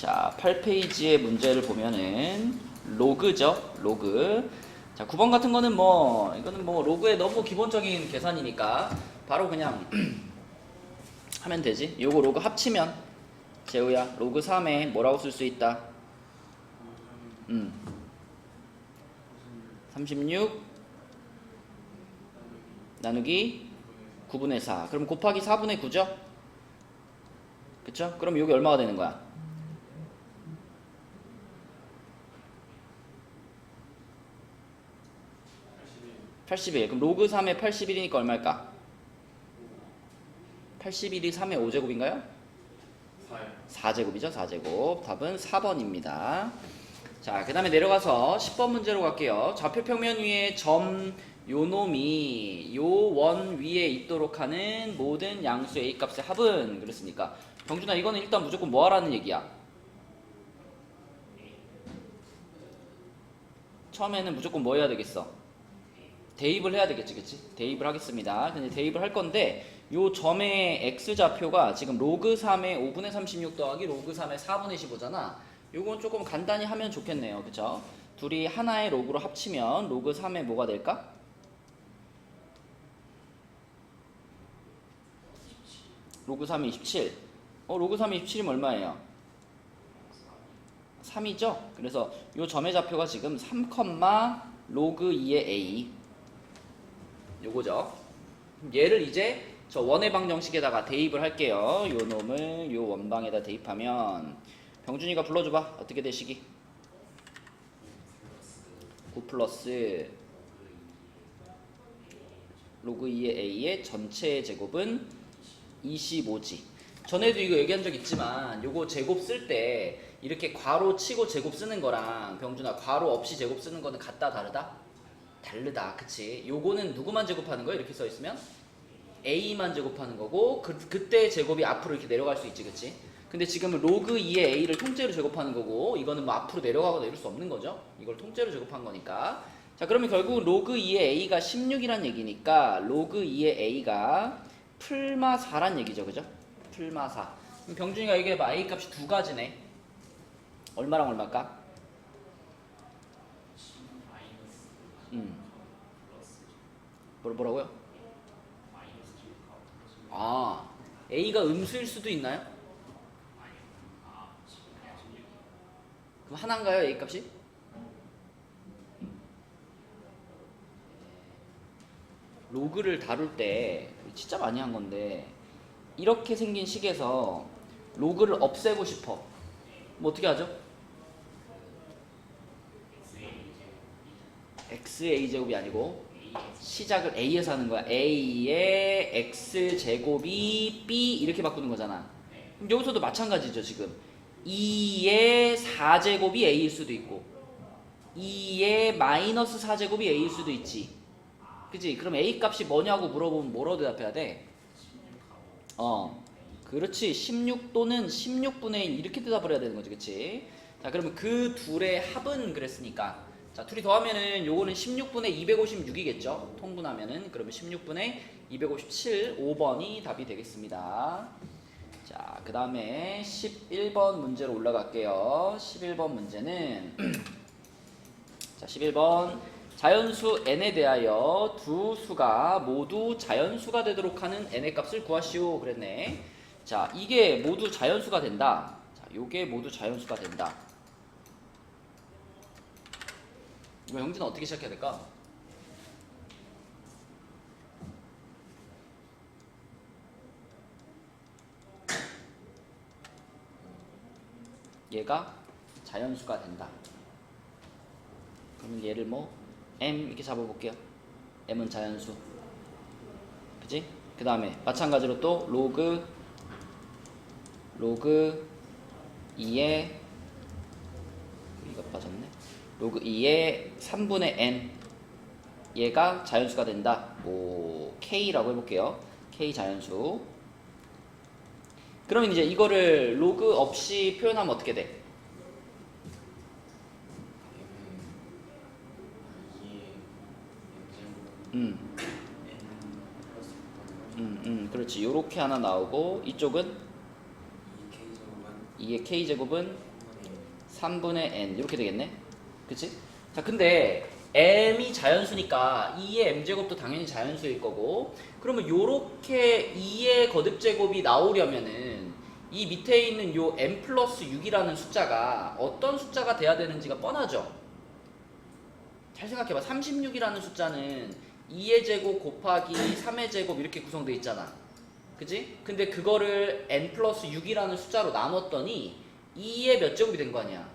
자, 8페이지의 문제를 보면은 로그죠. 로그. 자, 9번 같은 거는 뭐 이거는 뭐 로그의 너무 기본적인 계산이니까 바로 그냥 하면 되지. 요거 로그 합치면 재우야 로그 3에 뭐라고 쓸 수 있다? 36 나누기 9분의 4. 그럼 곱하기 4분의 9죠? 그쵸? 그럼 여기 얼마가 되는 거야? 81. 그럼 로그 3의 81이니까 얼마일까? 81이 3의 5제곱인가요? 4제곱이죠. 4제곱. 답은 4번입니다. 자, 그 다음에 내려가서 10번 문제로 갈게요. 좌표 평면 위에 점 요놈이 요 원 위에 있도록 하는 모든 양수 A 값의 합은 그랬으니까 병준아 이거는 일단 무조건 뭐 하라는 얘기야? 처음에는 무조건 뭐 해야 되겠어? 대입을 해야 되겠지, 그치? 대입을 하겠습니다. 근데 대입을 할 건데 요 점의 x좌표가 지금 로그 3의 5분의 36 더하기 로그 3의 4분의 15잖아. 요건 조금 간단히 하면 좋겠네요. 그쵸? 둘이 하나의 로그로 합치면 로그 3의 뭐가 될까? 로그 3이 27. 로그 3이 27이면 얼마예요? 3이죠? 그래서 요 점의 좌표가 지금 3, 로그 2의 a 요거죠. 얘를 이제 저 원의 방정식에다가 대입을 할게요. 요 놈을 요 원방에다 대입하면 병준이가 불러줘봐. 어떻게 되시기? 9 플러스 로그 2의 a의 전체 제곱은 25지. 전에도 이거 얘기한 적 있지만 요거 제곱 쓸 때 이렇게 괄호 치고 제곱 쓰는 거랑 병준아 괄호 없이 제곱 쓰는 거는 같다 다르다? 다르다. 그치? 요거는 누구만 제곱하는 거야? 이렇게 써 있으면 a만 제곱하는 거고 그때 제곱이 앞으로 이렇게 내려갈 수 있지. 그치? 근데 지금은 로그 2의 a를 통째로 제곱하는 거고 이거는 뭐 앞으로 내려가거나 이럴 수 없는 거죠. 이걸 통째로 제곱한 거니까. 자, 그러면 결국 로그 2의 a가 16이란 얘기니까 로그 2의 a가 풀마 4란 얘기죠. 그죠? 풀마 4. 그럼 병준이가 얘기해봐. a 값이 두 가지네. 얼마랑 얼마일까? 뭐라고요? 아, a가 음수일 수도 있나요? 그럼 하나인가요, a 값이? 로그를 다룰 때 진짜 많이 한 건데 이렇게 생긴 식에서 로그를 없애고 싶어. 뭐 어떻게 하죠? xa제곱이 아니고 시작을 a에서 하는 거야. a의 x제곱이 b 이렇게 바꾸는 거잖아. 그럼 여기서도 마찬가지죠. 지금 2의 4제곱이 a일 수도 있고 2의 마이너스 4제곱이 a일 수도 있지. 그치? 그럼 a 값이 뭐냐고 물어보면 뭐라고 대답해야 돼? 그렇지. 16 또는 16분의 1 이렇게 대답을 해야 되는 거지. 그치? 자, 그러면 그 둘의 합은 그랬으니까 자, 둘이 더하면은 요거는 16분의 256이겠죠? 통분하면은 그러면 16분의 257 5번이 답이 되겠습니다. 자, 그 다음에 11번 문제로 올라갈게요. 11번 문제는 자, 11번 자연수 n에 대하여 두 수가 모두 자연수가 되도록 하는 n의 값을 구하시오 그랬네. 자, 이게 모두 자연수가 된다. 자, 요게 모두 자연수가 된다. 이거 형진은 어떻게 시작해야 될까? 얘가 자연수가 된다. 그러면 얘를 뭐 m 이렇게 잡아볼게요. m은 자연수. 그치? 그 다음에 마찬가지로 또 로그 2의 이거 빠졌네. 로그 2의 3분의 n 얘가 자연수가 된다. 뭐 k라고 해볼게요. k 자연수. 그러면 이제 이거를 로그 없이 표현하면 어떻게 돼? 그렇지. 요렇게 하나 나오고 이쪽은 2의 k제곱은 3분의 n 이렇게 되겠네. 그치? 자, 근데 m이 자연수니까 2의 m제곱도 당연히 자연수일 거고, 그러면 요렇게 2의 거듭제곱이 나오려면은 이 밑에 있는 요 m 플러스 6이라는 숫자가 어떤 숫자가 돼야 되는지가 뻔하죠? 잘 생각해봐. 36이라는 숫자는 2의 제곱 곱하기 3의 제곱 이렇게 구성되어 있잖아. 그치? 근데 그거를 n 플러스 6이라는 숫자로 나눴더니 2의 몇 제곱이 된 거 아니야?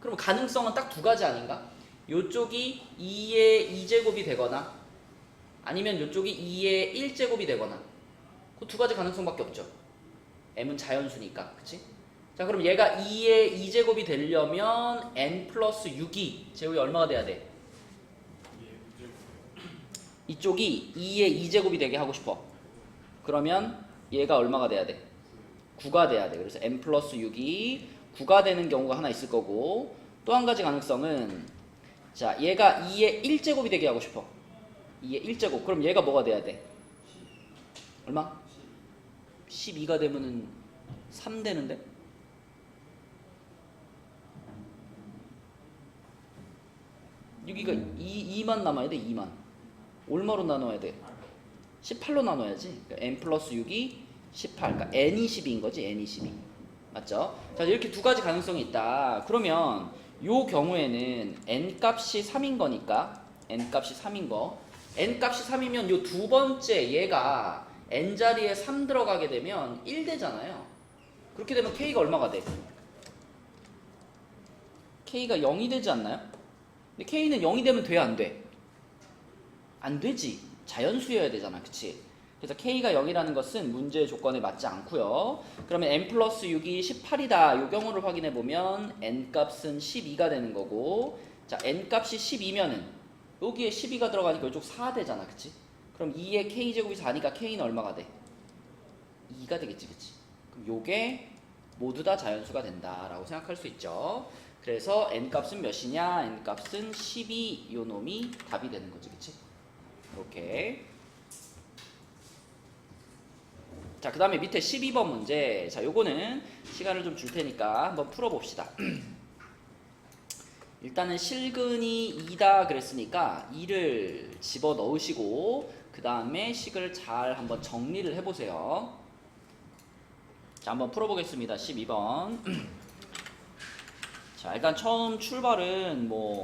그럼 가능성은 딱 두 가지 아닌가? 요쪽이 2의 2제곱이 되거나 아니면 요쪽이 2의 1제곱이 되거나 그 두 가지 가능성밖에 없죠. m은 자연수니까. 그치? 자, 그럼 얘가 2의 2제곱이 되려면 n 플러스 6이 제곱이 얼마가 돼야 돼? 이쪽이 2의 2제곱이 되게 하고 싶어. 그러면 얘가 얼마가 돼야 돼? 9가 돼야 돼. 그래서 n 플러스 6이 9가 되는 경우가 하나 있을 거고, 또 한 가지 가능성은 자, 얘가 2의 1제곱이 되게 하고 싶어. 2의 1제곱. 그럼 얘가 뭐가 돼야 돼? 얼마? 12가 되면은 3 되는데? 여기가 2만 남아야 돼. 2만. 얼마로 나눠야 돼? 18로 나눠야지. 그러니까 n 플러스 6이 18. 그러니까 n이 12인 거지. n이 12. 맞죠? 자, 이렇게 두 가지 가능성이 있다. 그러면 요 경우에는 n 값이 3인 거니까 n 값이 3인 거. n 값이 3이면 요 두 번째 얘가 n 자리에 3 들어가게 되면 1 되잖아요. 그렇게 되면 k가 얼마가 돼? k가 0이 되지 않나요? 근데 k는 0이 되면 돼, 안 돼? 안 되지. 자연수여야 되잖아. 그치? 그래서 k가 0이라는 것은 문제의 조건에 맞지 않고요. 그러면 n 플러스 6이 18이다. 이 경우를 확인해 보면 n 값은 12가 되는 거고, 자, n 값이 12면은 여기에 12가 들어가니까 이쪽 4 되잖아. 그치? 그럼 2의 k제곱이 4니까 k는 얼마가 돼? 2가 되겠지. 그치? 그럼 요게 모두 다 자연수가 된다라고 생각할 수 있죠. 그래서 n 값은 몇이냐? n 값은 12, 요 놈이 답이 되는 거지. 그치? 이렇게. 자, 그 다음에 밑에 12번 문제. 자, 요거는 시간을 좀 줄 테니까 한번 풀어봅시다. 일단은 실근이 2다 그랬으니까 2를 집어 넣으시고 그 다음에 식을 잘 한번 정리를 해보세요. 자, 한번 풀어보겠습니다. 12번. 자, 일단 처음 출발은 뭐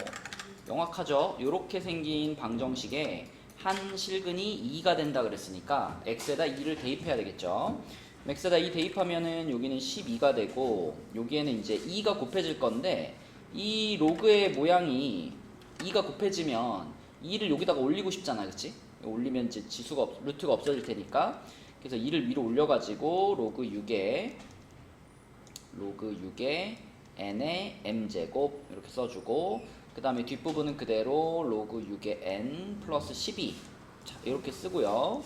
명확하죠. 요렇게 생긴 방정식에 한 실근이 2가 된다 그랬으니까 x에다 2를 대입해야 되겠죠. x에다 2 대입하면은 여기는 12가 되고 여기에는 이제 2가 곱해질 건데 이 로그의 모양이 2가 곱해지면 2를 여기다가 올리고 싶잖아. 그치? 올리면 이제 지수가 루트가 없어질 테니까 그래서 2를 위로 올려가지고 로그 6에 n의 m제곱 이렇게 써주고 그 다음에 뒷부분은 그대로 로그 6의 n 플러스 12 자, 이렇게 쓰고요.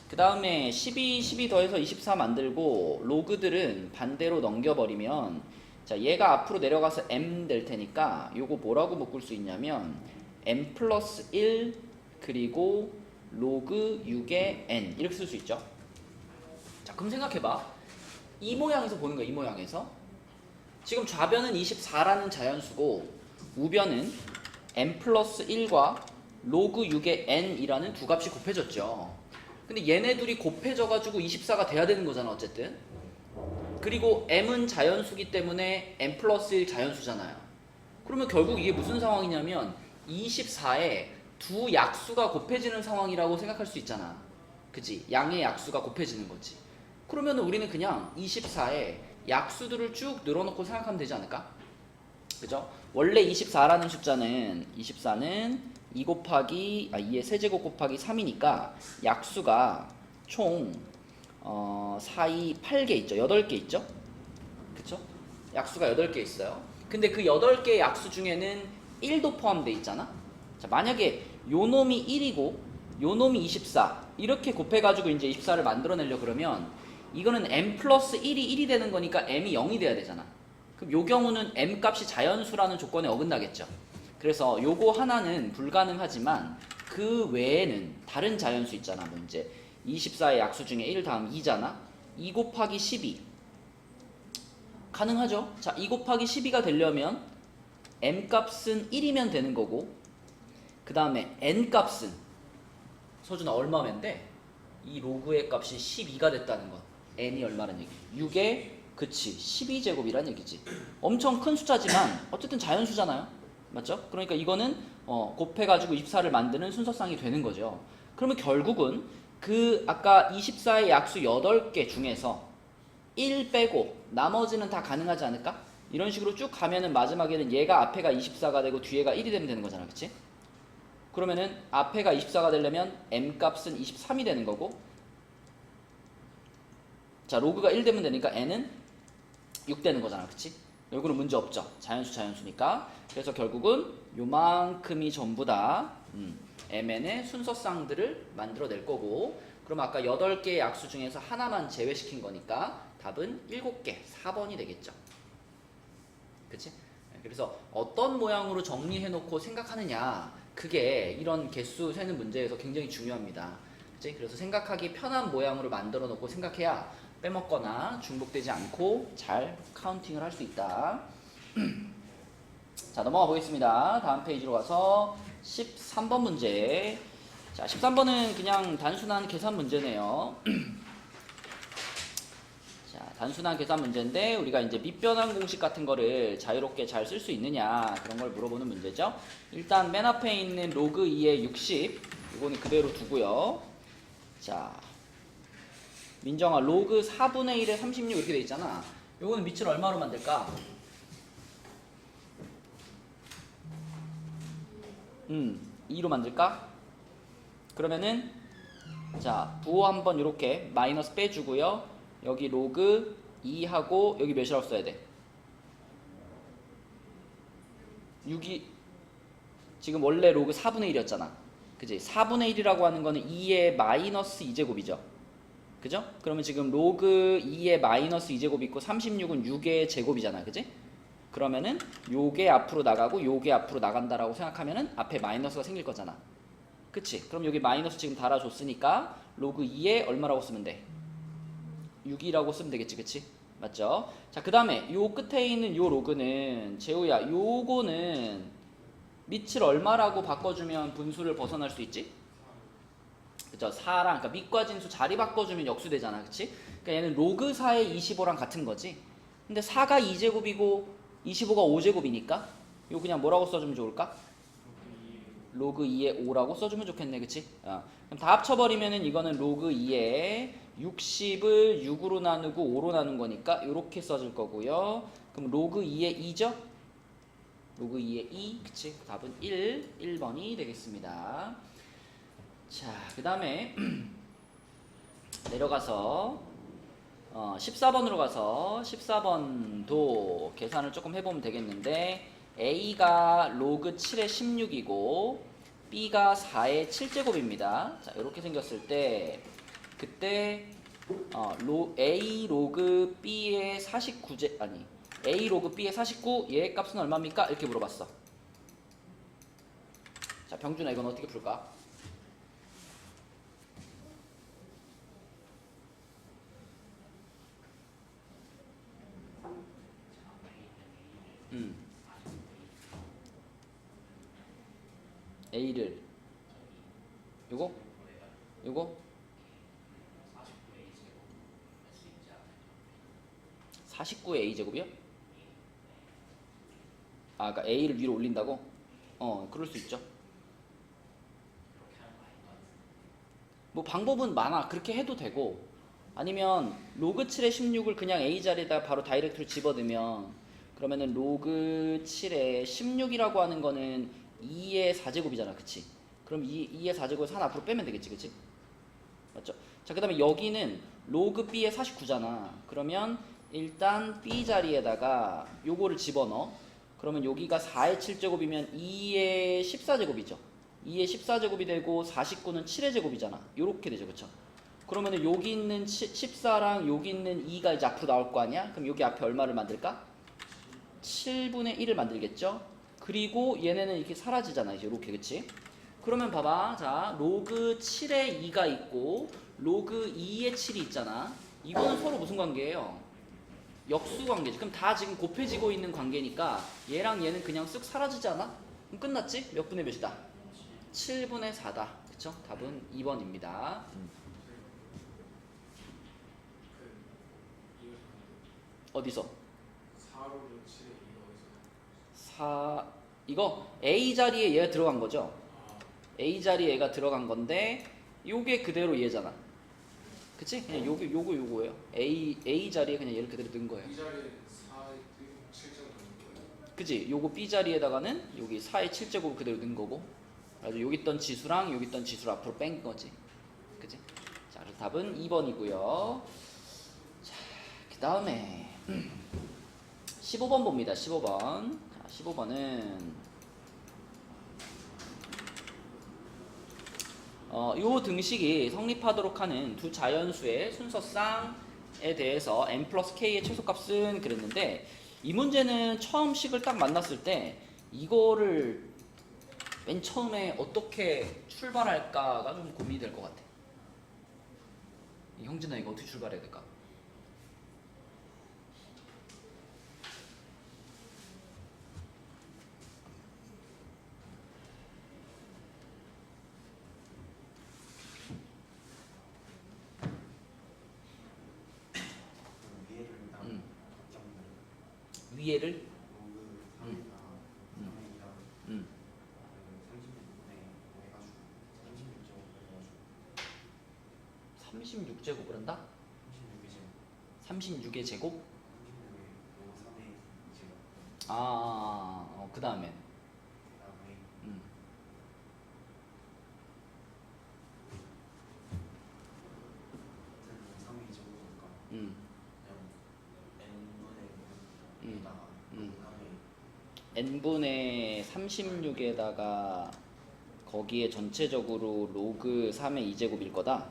그 다음에 12 더해서 24 만들고 로그들은 반대로 넘겨버리면 자, 얘가 앞으로 내려가서 m 될 테니까 요거 뭐라고 묶을 수 있냐면 m 플러스 1 그리고 로그 6의 n 이렇게 쓸 수 있죠. 자, 그럼 생각해봐. 이 모양에서 보는 거야. 이 모양에서 지금 좌변은 24라는 자연수고 우변은 n 플러스 1과 로그 6의 n이라는 두 값이 곱해졌죠. 근데 얘네 둘이 곱해져가지고 24가 돼야 되는 거잖아. 어쨌든. 그리고 m은 자연수기 때문에 n 플러스 1 자연수잖아요. 그러면 결국 이게 무슨 상황이냐면 24에 두 약수가 곱해지는 상황이라고 생각할 수 있잖아. 그치? 양의 약수가 곱해지는 거지. 그러면 우리는 그냥 24에 약수들을 쭉 늘어놓고 생각하면 되지 않을까? 그죠? 원래 24라는 숫자는 24는 2의 세제곱 곱하기 3이니까 약수가 총 4, 2, 8개 있죠. 8개 있죠? 그쵸? 약수가 8개 있어요. 근데 그 8개의 약수 중에는 1도 포함되어 있잖아? 자, 만약에 요 놈이 1이고 요 놈이 24 이렇게 곱해가지고 이제 24를 만들어내려 그러면 이거는 m 플러스 1이 1이 되는 거니까 m이 0이 돼야 되잖아. 그럼 요 경우는 m 값이 자연수라는 조건에 어긋나겠죠. 그래서 요거 하나는 불가능하지만 그 외에는 다른 자연수 있잖아. 뭐 이제 24의 약수 중에 1 다음 2잖아. 2 곱하기 12 가능하죠. 자, 2 곱하기 12가 되려면 m 값은 1이면 되는 거고, 그 다음에 n 값은 서준아 얼마면 돼? 이 로그의 값이 12가 됐다는 거. n이 얼마란 얘기? 6에 그치 12제곱이란 얘기지. 엄청 큰 숫자지만 어쨌든 자연수잖아요. 맞죠? 그러니까 이거는 곱해가지고 24를 만드는 순서쌍이 되는 거죠. 그러면 결국은 그 아까 24의 약수 8개 중에서 1 빼고 나머지는 다 가능하지 않을까? 이런 식으로 쭉 가면은 마지막에는 얘가 앞에가 24가 되고 뒤에가 1이 되면 되는 거잖아. 그치? 그러면은 앞에가 24가 되려면 m 값은 23이 되는 거고, 자 로그가 1 되면 되니까 n은 6 되는 거잖아. 그치? 여기는 문제 없죠. 자연수니까. 그래서 결국은 요만큼이 전부 다 mn의 순서쌍들을 만들어낼 거고, 그럼 아까 8개의 약수 중에서 하나만 제외시킨 거니까 답은 7개, 4번이 되겠죠. 그치? 그래서 어떤 모양으로 정리해놓고 생각하느냐, 그게 이런 개수 세는 문제에서 굉장히 중요합니다. 그치? 그래서 생각하기 편한 모양으로 만들어 놓고 생각해야 빼먹거나 중복되지 않고 잘 카운팅을 할 수 있다. 자, 넘어가 보겠습니다. 다음 페이지로 가서 13번 문제. 자, 13번은 그냥 단순한 계산 문제네요. 자, 단순한 계산 문제인데 우리가 이제 밑변환 공식 같은 거를 자유롭게 잘 쓸 수 있느냐, 그런 걸 물어보는 문제죠. 일단 맨 앞에 있는 로그 2의 60, 이거는 그대로 두고요. 자, 민정아, 로그 4분의 1에 36 이렇게 돼 있잖아. 요거는 밑을 얼마로 만들까? 2로 만들까? 그러면은 자, 부호 한번 이렇게 마이너스 빼주고요. 여기 로그 2하고 여기 몇이라고 써야 돼? 6이 지금 원래 로그 4분의 1이었잖아. 그지? 4분의 1이라고 하는 거는 2의 마이너스 2제곱이죠. 그죠? 그러면 지금 로그 2의 마이너스 2제곱이 있고 36은 6의 제곱이잖아. 그지? 그러면은 요게 앞으로 나가고 요게 앞으로 나간다라고 생각하면은 앞에 마이너스가 생길 거잖아. 그치? 그럼 여기 마이너스 지금 달아줬으니까 로그 2에 얼마라고 쓰면 돼? 6이라고 쓰면 되겠지. 그치? 맞죠? 자, 그 다음에 요 끝에 있는 요 로그는 재우야, 요거는 밑을 얼마라고 바꿔주면 분수를 벗어날 수 있지? 그죠? 4랑, 그러니까 밑과 진수 자리 바꿔주면 역수되잖아. 그치? 그러니까 얘는 로그 4의 25랑 같은 거지. 근데 4가 2제곱이고 25가 5제곱이니까 이거 그냥 뭐라고 써주면 좋을까? 로그 2의 5라고 써주면 좋겠네. 그치? 그럼 다 합쳐버리면은 이거는 로그 2의 60을 6으로 나누고 5로 나눈 거니까 이렇게 써줄 거고요. 그럼 로그 2의 2죠? 로그 2의 2. 그치? 답은 1번이 되겠습니다. 자, 그 다음에 내려가서 14번으로 가서 14번도 계산을 조금 해보면 되겠는데, A가 로그 7의 16이고 B가 4의 7제곱입니다. 자, 이렇게 생겼을 때 그때 A 로그 B의 49제 아니 A 로그 B의 49, 얘의 값은 얼마입니까? 이렇게 물어봤어. 자, 병준아, 이건 어떻게 풀까? A를 요거 49의 A제곱이요? 아, 그러니까 A를 위로 올린다고? 그럴 수 있죠. 뭐 방법은 많아. 그렇게 해도 되고, 아니면 로그 7의 16을 그냥 A 자리에다 바로 다이렉트로 집어넣으면, 그러면은 로그 7의 16이라고 하는 거는 2의 4제곱이잖아. 그치? 그럼 2의 4제곱을 하나 앞으로 빼면 되겠지. 그치? 맞죠? 자, 그 다음에 여기는 로그 B의 49잖아. 그러면 일단 B 자리에다가 요거를 집어넣어. 그러면 여기가 4의 7제곱이면 2의 14제곱이죠. 2의 14제곱이 되고 49는 7의 제곱이잖아. 요렇게 되죠. 그쵸? 그러면은 여기 있는 14랑 여기 있는 2가 이제 앞으로 나올 거 아니야? 그럼 여기 앞에 얼마를 만들까? 7분의 1을 만들겠죠? 그리고 얘네는 이렇게 사라지잖아. 이제 이렇게. 그치? 그러면 봐봐. 자, 로그 7에 2가 있고 로그 2에 7이 있잖아. 이거는 서로 무슨 관계예요? 역수 관계지. 그럼 다 지금 곱해지고 있는 관계니까 얘랑 얘는 그냥 쓱 사라지지 않아? 그럼 끝났지? 몇 분의 몇이다? 7분의 4다. 그쵸? 답은 2번입니다. 어디서? 4 이거 A 자리에 얘가 들어간 거죠? A 자리에 얘가 들어간 건데 요게 그대로 얘잖아. 그치? 그냥 요거예요. A 자리에 그냥 얘를 그대로 넣은 거예요. 이 자리에 4의 7제곱 넣는 거예요? 그치? 요거 B 자리에다가는 여기 4의 7제곱 그대로 넣은 거고, 그래서 여기 있던 지수랑 여기 있던 지수를 앞으로 뺀 거지. 그치? 자, 그래서 답은 2번이고요. 자, 그 다음에 15번 봅니다. 15번. 자, 15번은 요 등식이 성립하도록 하는 두 자연수의 순서쌍에 대해서 n 플러스 k의 최소값은 그랬는데, 이 문제는 처음 식을 딱 만났을 때 이거를 맨 처음에 어떻게 출발할까가 좀 고민이 될 것 같아. 형진아, 이거 어떻게 출발해야 될까? 위에를 36제곱을 한다? 36의 제곱? 그 다음에 n분의 36에다가 거기에 전체적으로 로그 3의 2제곱일 거다.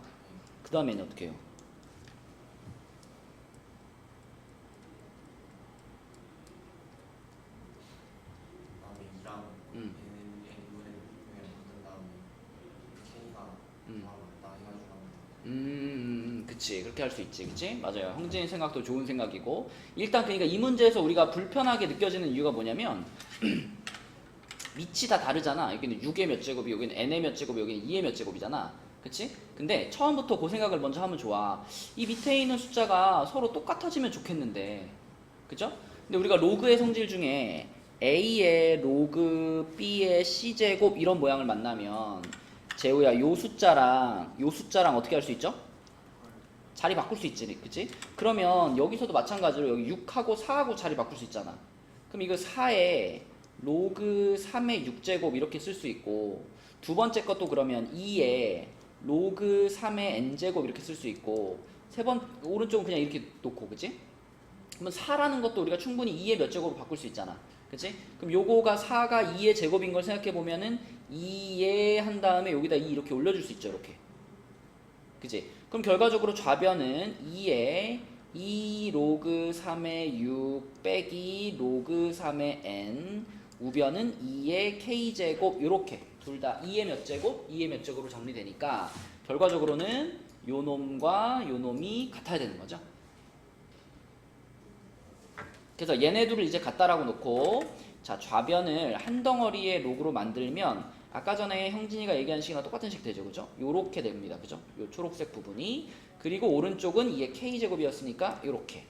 그 다음에는 어떻게 해요? 그치, 그렇게 할 수 있지. 그치? 맞아요. 형진이 생각도 좋은 생각이고, 일단 그러니까 이 문제에서 우리가 불편하게 느껴지는 이유가 뭐냐면 밑이 다 다르잖아. 여기는 6의 몇 제곱이, 여기는 n의 몇 제곱이, 여기는 2의 몇 제곱이잖아. 그치? 근데 처음부터 그 생각을 먼저 하면 좋아. 이 밑에 있는 숫자가 서로 똑같아지면 좋겠는데, 그죠? 근데 우리가 로그의 성질 중에 a의 로그 b의 c제곱 이런 모양을 만나면, 재우야, 요 숫자랑 어떻게 할 수 있죠? 자리 바꿀 수 있지, 그치? 그러면 여기서도 마찬가지로 여기 6하고 4하고 자리 바꿀 수 있잖아. 그럼 이거 4에 로그 3의 6제곱 이렇게 쓸 수 있고, 두 번째 것도 그러면 2에 로그 3의 n제곱 이렇게 쓸 수 있고, 오른쪽은 그냥 이렇게 놓고, 그치? 그러면 4라는 것도 우리가 충분히 2의 몇 제곱으로 바꿀 수 있잖아. 그치? 그럼 요거가 4가 2의 제곱인 걸 생각해보면은 2의 한 다음에 여기다 2 이렇게 올려줄 수 있죠, 이렇게. 그치? 그럼 결과적으로 좌변은 2에 2 로그 3의 6 빼기 로그 3의 n, 우변은 2의 k제곱, 요렇게 둘 다 2의 몇 제곱, 2의 몇 제곱으로 정리되니까 결과적으로는 요 놈과 요 놈이 같아야 되는 거죠. 그래서 얘네들을 이제 같다라고 놓고, 자, 좌변을 한 덩어리의 로그로 만들면 아까 전에 형진이가 얘기한 식이랑 똑같은 식 되죠, 그죠? 요렇게 됩니다, 그죠? 요 초록색 부분이. 그리고 오른쪽은 2의 k제곱이었으니까 요렇게.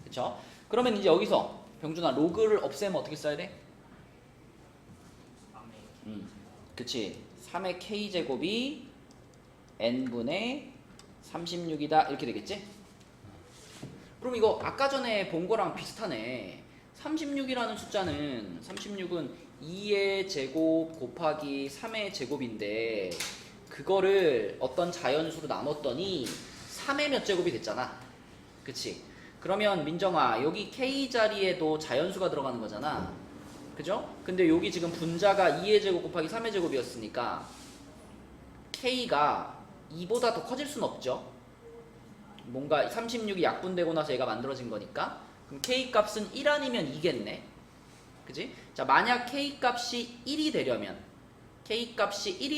그쵸? 그러면 이제 여기서 병준아, 로그를 없애면 어떻게 써야 돼? 그치. 3의 k제곱이 n분의 36이다 이렇게 되겠지? 그럼 이거 아까 전에 본 거랑 비슷하네. 36이라는 숫자는 36은 2의 제곱 곱하기 3의 제곱인데, 그거를 어떤 자연수로 나눴더니 3의 몇 제곱이 됐잖아. 그치? 그러면 민정아, 여기 k 자리에도 자연수가 들어가는 거잖아. 그죠? 근데 여기 지금 분자가 2의 제곱 곱하기 3의 제곱이었으니까 k가 2보다 더 커질 순 없죠. 뭔가 36이 약분되고 나서 얘가 만들어진 거니까. 그럼 k 값은 1 아니면 2겠네. 그지? 자, 만약 k 값이 1이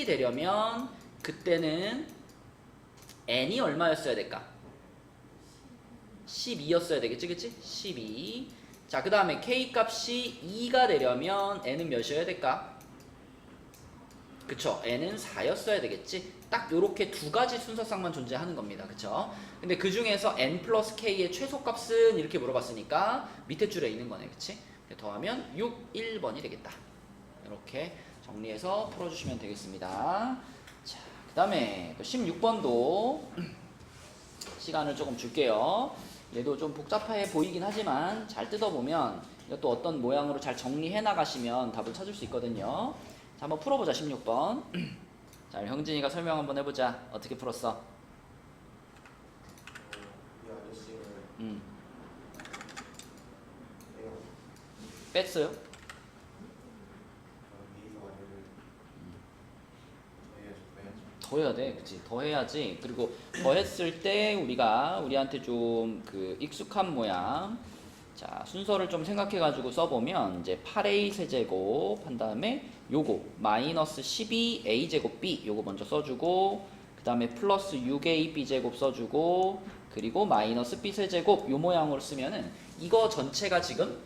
되려면 그때는 n이 얼마였어야 될까? 12였어야 되겠지, 그치? 12. 자, 그 다음에 k 값이 2가 되려면 n은 몇이어야 될까? 그쵸? n은 4였어야 되겠지? 딱 요렇게 두 가지 순서상만 존재하는 겁니다. 그쵸? 근데 그 중에서 n 플러스 k의 최소값은 이렇게 물어봤으니까 밑에 줄에 있는 거네. 그치? 더하면 6, 1번이 되겠다. 이렇게 정리해서 풀어주시면 되겠습니다. 자, 그 다음에 16번도 시간을 조금 줄게요. 얘도 좀 복잡해 보이긴 하지만 잘 뜯어보면 이것도 어떤 모양으로 잘 정리해 나가시면 답을 찾을 수 있거든요. 자, 한번 풀어보자. 16번. 자, 형진이가 설명 한번 해보자. 어떻게 풀었어? 이 아저씨를 내가 뺐어요? 위에서 아래를 더해야죠. 더 해야 돼. 그치? 더 해야지. 그리고 더 했을 때 우리한테 좀 그 익숙한 모양. 자, 순서를 좀 생각해가지고 써보면 이제 8a 세제곱 한 다음에 요거 마이너스 12a 제곱 b 요거 먼저 써주고 그 다음에 플러스 6a b 제곱 써주고 그리고 마이너스 b 세제곱 요 모양으로 쓰면은 이거 전체가 지금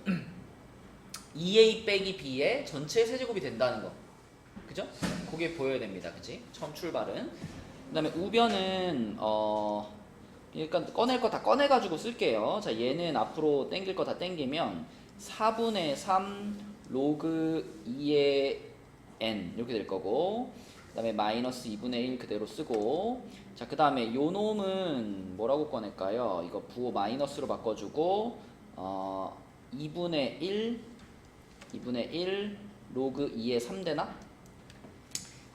2a 빼기 b의 전체 세제곱이 된다는 거. 그죠? 그게 보여야 됩니다. 그치? 처음 출발은. 그 다음에 우변은 그러니까 꺼낼 거 다 꺼내가지고 쓸게요. 자, 얘는 앞으로 땡길 거 다 땡기면 4분의 3 로그 2의 n 이렇게 될 거고 그 다음에 마이너스 2분의 1 그대로 쓰고 자, 그 다음에 요 놈은 뭐라고 꺼낼까요? 이거 부호 마이너스로 바꿔주고 2분의 1 로그 2의 3 되나?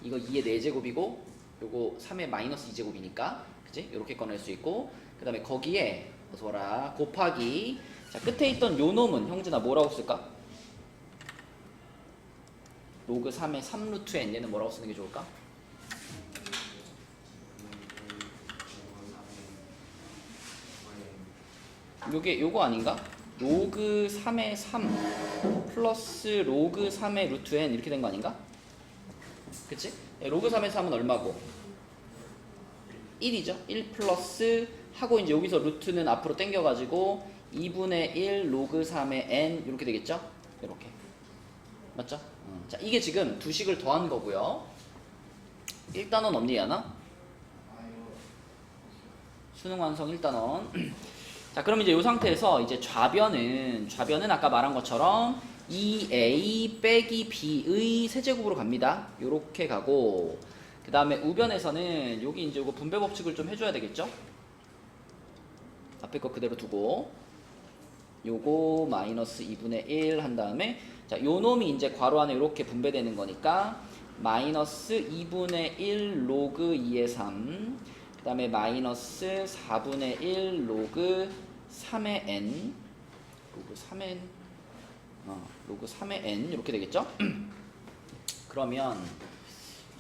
이거 2의 4제곱이고 요거 3의 마이너스 2제곱이니까 그치? 요렇게 꺼낼 수 있고 그 다음에 거기에 어서와라 곱하기 자, 끝에 있던 요 놈은 형진아 뭐라고 쓸까? 로그 3의 3루트 n 얘는 뭐라고 쓰는 게 좋을까? 요거 아닌가? 로그 3의 3 플러스 로그 3의 루트 n 이렇게 된 거 아닌가? 그치? 로그 3의 3은 얼마고? 1이죠? 1 플러스 하고 이제 여기서 루트는 앞으로 당겨가지고 2분의 1 로그 3의 n 이렇게 되겠죠? 이렇게 맞죠? 자, 이게 지금 두 식을 더한 거고요. 1단원 없니 하나? 수능 완성 1단원. 자, 그럼 이제 이 상태에서 이제 좌변은 아까 말한 것처럼 2a 빼기 b의 세제곱으로 갑니다. 요렇게 가고 그 다음에 우변에서는 여기 이제 요거 분배 법칙을 좀 해줘야 되겠죠? 앞에 거 그대로 두고 요거 마이너스 2분의 1 한 다음에 자, 요 놈이 이제 괄호 안에 이렇게 분배되는 거니까 마이너스 2분의 1 로그 2의 3 그 다음에 마이너스 4분의 1 로그 3의 n 로그 3의 n 이렇게 되겠죠? 그러면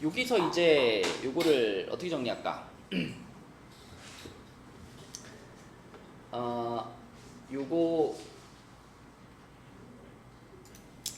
여기서 이제 요거를 어떻게 정리할까? 요거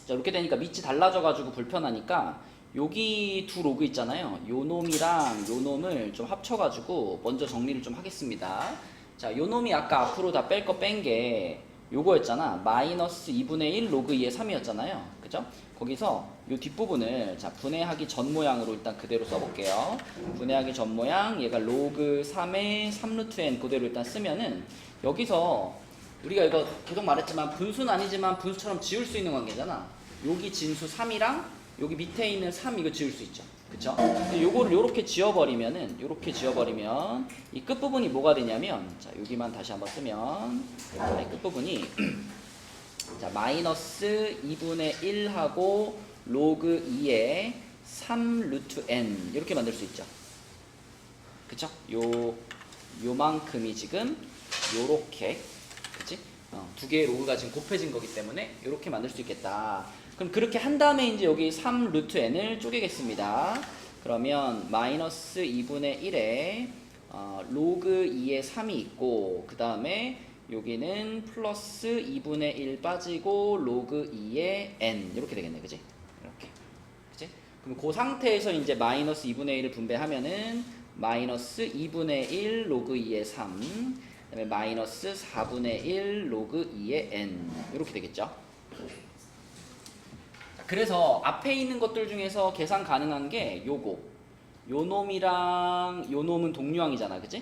자, 이렇게 되니까 밑이 달라져가지고 불편하니까 여기 두 로그 있잖아요. 요 놈이랑 요 놈을 좀 합쳐가지고 먼저 정리를 좀 하겠습니다. 자, 요 놈이 아까 앞으로 다 뺄 거 뺀 게 요거였잖아. 마이너스 2분의 1 로그 2의 3이었잖아요. 그죠? 거기서 요 뒷부분을 자, 분해하기 전 모양으로 일단 그대로 써볼게요. 분해하기 전 모양 얘가 로그 3의 3루트 n 그대로 일단 쓰면은 여기서 우리가 이거 계속 말했지만 분수는 아니지만 분수처럼 지울 수 있는 관계잖아. 여기 진수 3이랑 여기 밑에 있는 3 이거 지울 수 있죠. 그쵸? 요거를 요렇게 지워버리면 이 끝부분이 뭐가 되냐면 자, 여기만 다시 한번 쓰면 자, 이 끝부분이 자, 마이너스 2분의 1하고 로그 2의 3 루트 n 이렇게 만들 수 있죠. 그쵸? 요만큼이 지금 요렇게 그치? 두 개의 로그가 지금 곱해진 거기 때문에 이렇게 만들 수 있겠다. 그럼 그렇게 한 다음에 이제 여기 3 루트 n을 쪼개겠습니다. 그러면 마이너스 2분의 1에 로그 2의 3이 있고 그 다음에 여기는 플러스 2분의 1 빠지고 로그 2의 n 이렇게 되겠네. 그치? 이렇게. 그치? 그럼 그 상태에서 이제 마이너스 2분의 1을 분배하면은 마이너스 2분의 1 로그 2의 3 그다음에 마이너스 4분의 1 로그 2의 n 이렇게 되겠죠. 자, 그래서 앞에 있는 것들 중에서 계산 가능한 게 요거 요 놈이랑 요 놈은 동류항이잖아, 그치?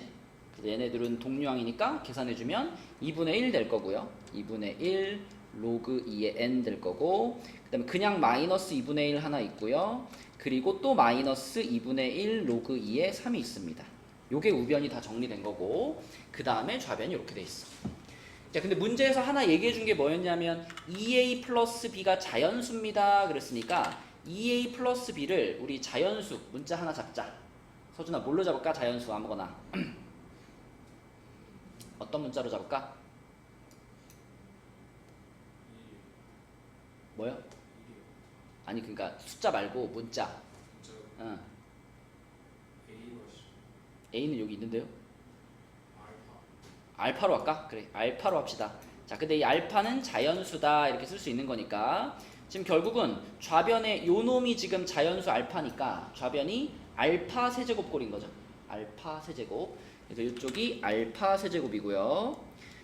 그래서 얘네들은 동류항이니까 계산해주면 2분의 1 될 거고요. 2분의 1 로그 2의 n 될 거고, 그 다음에 그냥 마이너스 2분의 1 하나 있고요. 그리고 또 마이너스 2분의 1 로그 2의 3이 있습니다. 요게 우변이 다 정리된 거고, 그 다음에 좌변이 이렇게 돼 있어. 자, 근데 문제에서 하나 얘기해 준 게 뭐였냐면 2a 플러스 b가 자연수입니다. 그랬으니까 2a 플러스 b를 우리 자연수 문자 하나 잡자. 서준아 뭘로 잡을까? 자연수 아무거나. 어떤 문자로 잡을까? 뭐요? 아니 그러니까 숫자 말고 문자. 응. A는 여기 있는데요? 알파로 할까? 그래, 알파로 합시다. 자, 근데 이 알파는 자연수다 이렇게 쓸 수 있는 거니까 지금 결국은 좌변에 요 놈이 지금 자연수 알파니까 좌변이 알파 세제곱꼴인 거죠. 알파 세제곱. 그래서 이쪽이 알파 세제곱이고요.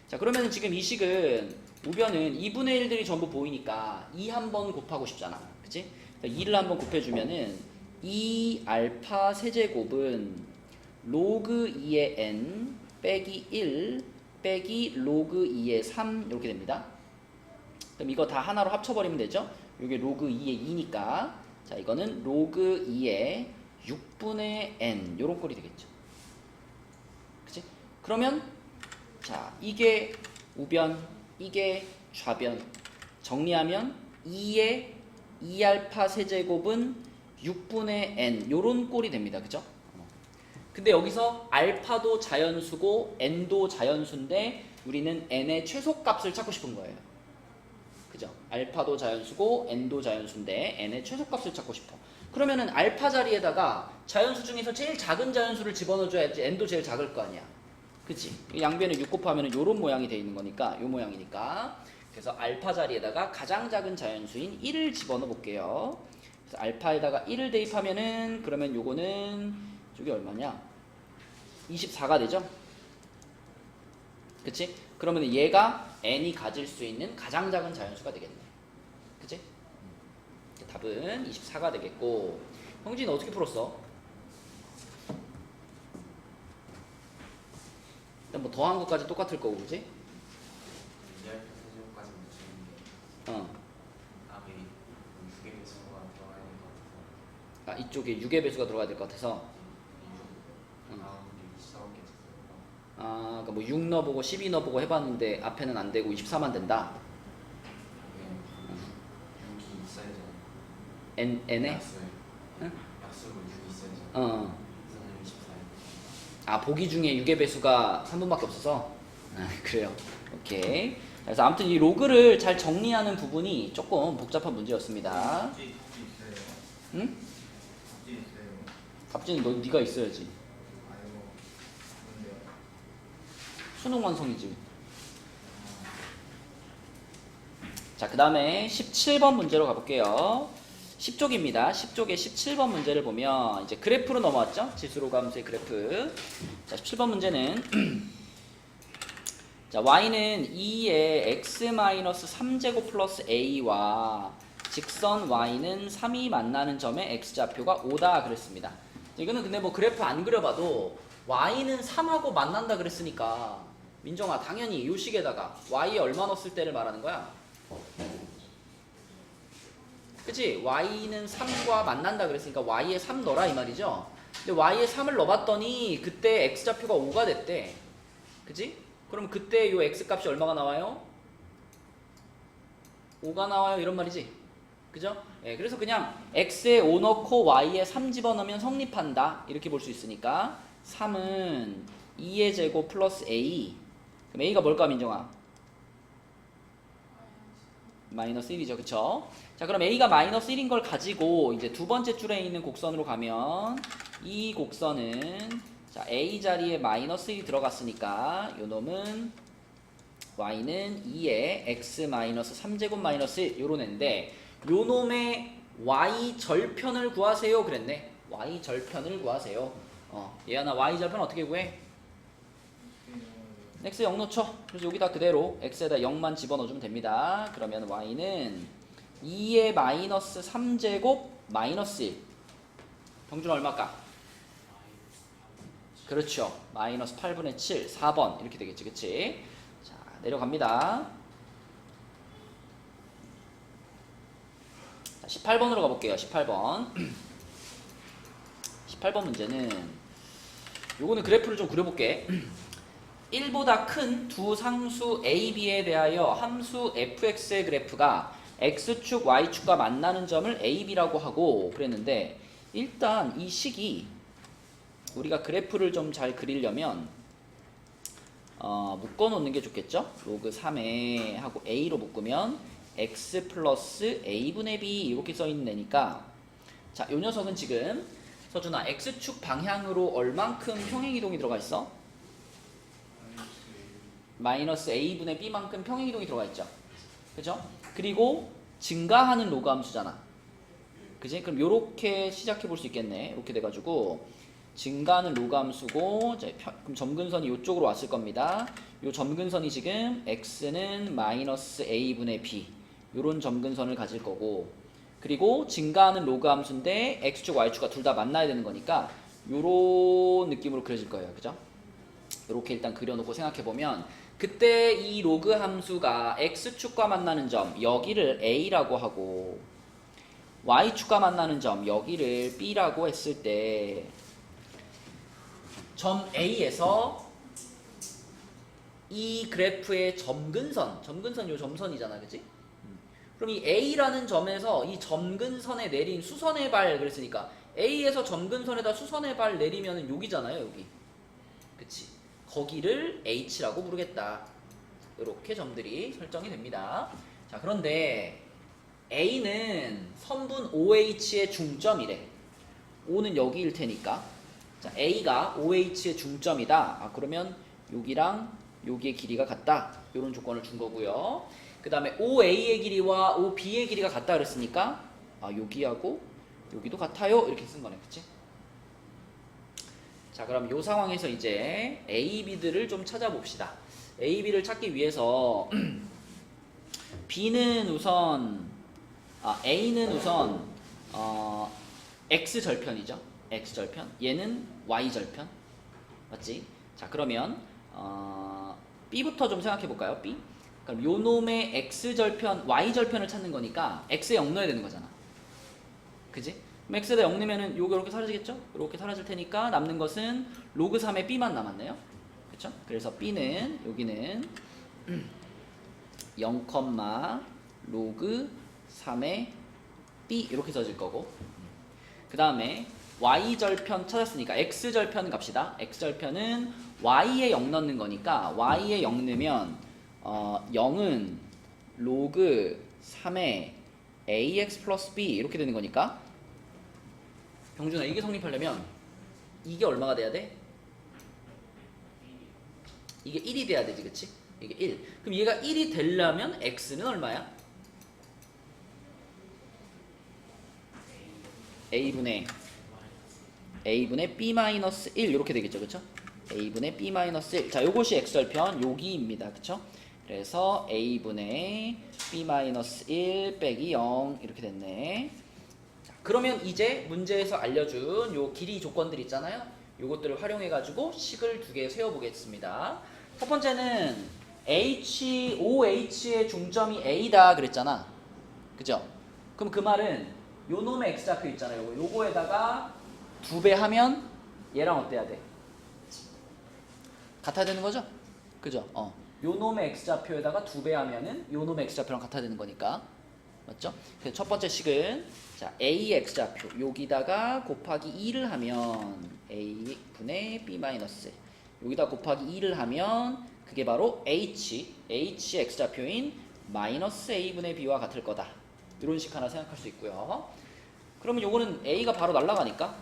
자, 그러면 지금 이 식은 우변은 2분의 1들이 전부 보이니까 2 한번 곱하고 싶잖아. 그치? 2를 한번 곱해주면은 2 알파 세제곱은 로그 2의 n 빼기 1 빼기 로그 2의 3 이렇게 됩니다. 그럼 이거 다 하나로 합쳐버리면 되죠? 이게 로그 2의 2니까 자 이거는 로그 2의 6분의 n 요런 꼴이 되겠죠. 그치? 그러면 자 이게 우변 이게 좌변 정리하면 2의 2알파 세제곱은 6분의 n 요런 꼴이 됩니다. 그죠? 근데 여기서 알파도 자연수고 n도 자연수인데 우리는 n의 최소값을 찾고 싶은 거예요. 그죠? 알파도 자연수고 n도 자연수인데 n의 최소값을 찾고 싶어. 그러면은 알파 자리에다가 자연수 중에서 제일 작은 자연수를 집어넣어줘야지 n도 제일 작을 거 아니야. 그치? 양변에 6 곱하면 요런 모양이 돼 있는 거니까 요 모양이니까 그래서 알파 자리에다가 가장 작은 자연수인 1을 집어넣어 볼게요. 그래서 알파에다가 1을 대입하면은 그러면 요거는 저게 얼마냐? 24가 되죠? 그치? 그러면 얘가 n이 가질 수 있는 가장 작은 자연수가 되겠네. 그치? 답은 24가 되겠고 형진 어떻게 풀었어? 일단 뭐 더한 것까지 똑같을 거고 그치? 아 이쪽에 6의 배수가 들어가야 될 것 같아서 아, 그러니까 뭐 6 넣어보고 12 넣어보고 해봤는데 앞에는 안 되고 24만 된다. n에? 응? 아 보기 중에 6의 배수가 3분밖에 없어서? 아, 그래요. 오케이. 그래서 아무튼 이 로그를 잘 정리하는 부분이 조금 복잡한 문제였습니다. 응? 갑진은 네가 있어야지. 수능 완성이지. 자, 그 다음에 17번 문제로 가볼게요. 10쪽입니다. 10쪽의 17번 문제를 보면 이제 그래프로 넘어왔죠? 지수로감수의 그래프. 자, 17번 문제는 자, y는 2의 x-3제곱 플러스 a와 직선 y는 3이 만나는 점의 x좌표가 5다 그랬습니다. 이거는 근데 뭐 그래프 안 그려봐도 y는 3하고 만난다 그랬으니까 민정아 당연히 이 식에다가 y에 얼마 넣었을 때를 말하는 거야. 그치? y는 3과 만난다 그랬으니까 y에 3 넣어라 이 말이죠. 근데 y에 3을 넣어봤더니 그때 x좌표가 5가 됐대. 그치? 그럼 그때 요 x값이 얼마가 나와요? 5가 나와요 이런 말이지. 그죠? 예, 그래서 그냥 x에 5 넣고 y에 3 집어넣으면 성립한다 이렇게 볼 수 있으니까 3은 2의 제곱 플러스 a. 그럼 a가 뭘까 민정아? 마이너스 1이죠. 그쵸? 자 그럼 a가 마이너스 1인 걸 가지고 이제 두 번째 줄에 있는 곡선으로 가면 이 곡선은 자 a 자리에 마이너스 1이 들어갔으니까 요 놈은 y는 2의 x 마이너스 3제곱 마이너스 1 요런 애인데 요 놈의 y 절편을 구하세요 그랬네. y 절편을 구하세요. 얘하나 y 절편 어떻게 구해? x 0 넣죠. 그래서 여기다 그대로 x에다 0만 집어넣어주면 됩니다. 그러면 y는 2의 마이너스 3제곱 마이너스 1. 병준아 얼마일까? 그렇죠. 마이너스 8분의 7, 4번 이렇게 되겠지, 그치? 자, 내려갑니다. 자, 18번으로 가볼게요. 18번. 18번 문제는 요거는 그래프를 좀 그려볼게. 1보다 큰 두 상수 A, B에 대하여 함수 fx의 그래프가 x축, y축과 만나는 점을 A, B라고 하고 그랬는데 일단 이 식이 우리가 그래프를 좀 잘 그리려면 묶어놓는 게 좋겠죠? 로그 3에 하고 A로 묶으면 x 플러스 A분의 B 이렇게 써있는 애니까 자, 요 녀석은 지금 서준아 x축 방향으로 얼만큼 평행이동이 들어가 있어? 마이너스 A분의 B만큼 평행이동이 들어가 있죠. 그죠? 그리고 증가하는 로그 함수잖아. 그지? 그럼 요렇게 시작해 볼 수 있겠네. 이렇게 돼가지고 증가하는 로그 함수고 그럼 점근선이 요쪽으로 왔을 겁니다. 요 점근선이 지금 x는 마이너스 A분의 B 요런 점근선을 가질 거고 그리고 증가하는 로그 함수인데 x축, y축과 둘 다 만나야 되는 거니까 요런 느낌으로 그려질 거예요. 그죠? 이렇게 일단 그려놓고 생각해보면 그때 이 로그 함수가 x축과 만나는 점 여기를 a라고 하고 y축과 만나는 점 여기를 b라고 했을 때 점 A에서 이 그래프의 점근선 요 점선이잖아, 그치? 그럼 이 A라는 점에서 이 점근선에 내린 수선의 발 그랬으니까 A에서 점근선에다 수선의 발 내리면은 여기잖아요, 여기. 그치? 거기를 H라고 부르겠다. 이렇게 점들이 설정이 됩니다. 자, 그런데 A는 선분 OH의 중점이래. O는 여기일 테니까. 자, A가 OH의 중점이다. 아, 그러면 여기랑 여기의 길이가 같다. 이런 조건을 준 거고요. 그 다음에 OA의 길이와 OB의 길이가 같다 그랬으니까 아, 여기하고 여기도 같아요. 이렇게 쓴 거네. 그치? 자, 그럼 이 상황에서 이제 A, B들을 좀 찾아봅시다. A, B를 찾기 위해서 B는 우선 A는 우선 X절편이죠. X절편. 얘는 Y절편. 맞지? 자, 그러면 B부터 좀 생각해 볼까요? B. 그럼 요 놈의 X절편, Y절편을 찾는 거니까 X에 0 넣어야 되는 거잖아. 그지? 그럼 X에다 0 넣으면은 요거 이렇게 사라지겠죠? 이렇게 사라질 테니까 남는 것은 로그 3의 B만 남았네요. 그쵸? 그래서 B는 여기는 0, 로그 3의 B 이렇게 써질 거고 그 다음에 Y절편 찾았으니까 X절편 갑시다. X절편은 Y에 0 넣는 거니까 Y에 0 넣으면 0은 로그 3의 AX 플러스 B 이렇게 되는 거니까 병준아 이게 성립하려면 이게 얼마가 돼야 돼? 이게 1이 돼야 되지, 그치? 이게 1. 그럼 얘가 1이 되려면 X는 얼마야? A분의 B-1 이렇게 되겠죠, 그쵸? A분의 B-1. 자, 요것이 X절편 여기입니다, 그쵸? 그래서 A분의 B-1 빼기 0 이렇게 됐네. 자, 그러면 이제 문제에서 알려준 요 길이 조건들 있잖아요. 요것들을 활용해가지고 식을 두 개 세워보겠습니다. 첫 번째는 OH의 중점이 A다 그랬잖아. 그죠? 그럼 그 말은 요 놈의 X좌표 있잖아요. 요거에다가 2배 하면 얘랑 어때야 돼? 같아야 되는 거죠? 그죠? 요 놈의 X좌표에다가 2배 하면은 요 놈의 X좌표랑 같아야 되는 거니까. 맞죠? 그래서 첫 번째 식은 자, A X좌표 여기다가 곱하기 2를 하면 A분의 B-. 여기다 곱하기 2를 하면 그게 바로 H X좌표인 마이너스 A분의 B와 같을 거다. 이런 식 하나 생각할 수 있고요. 그러면 요거는 A가 바로 날아가니까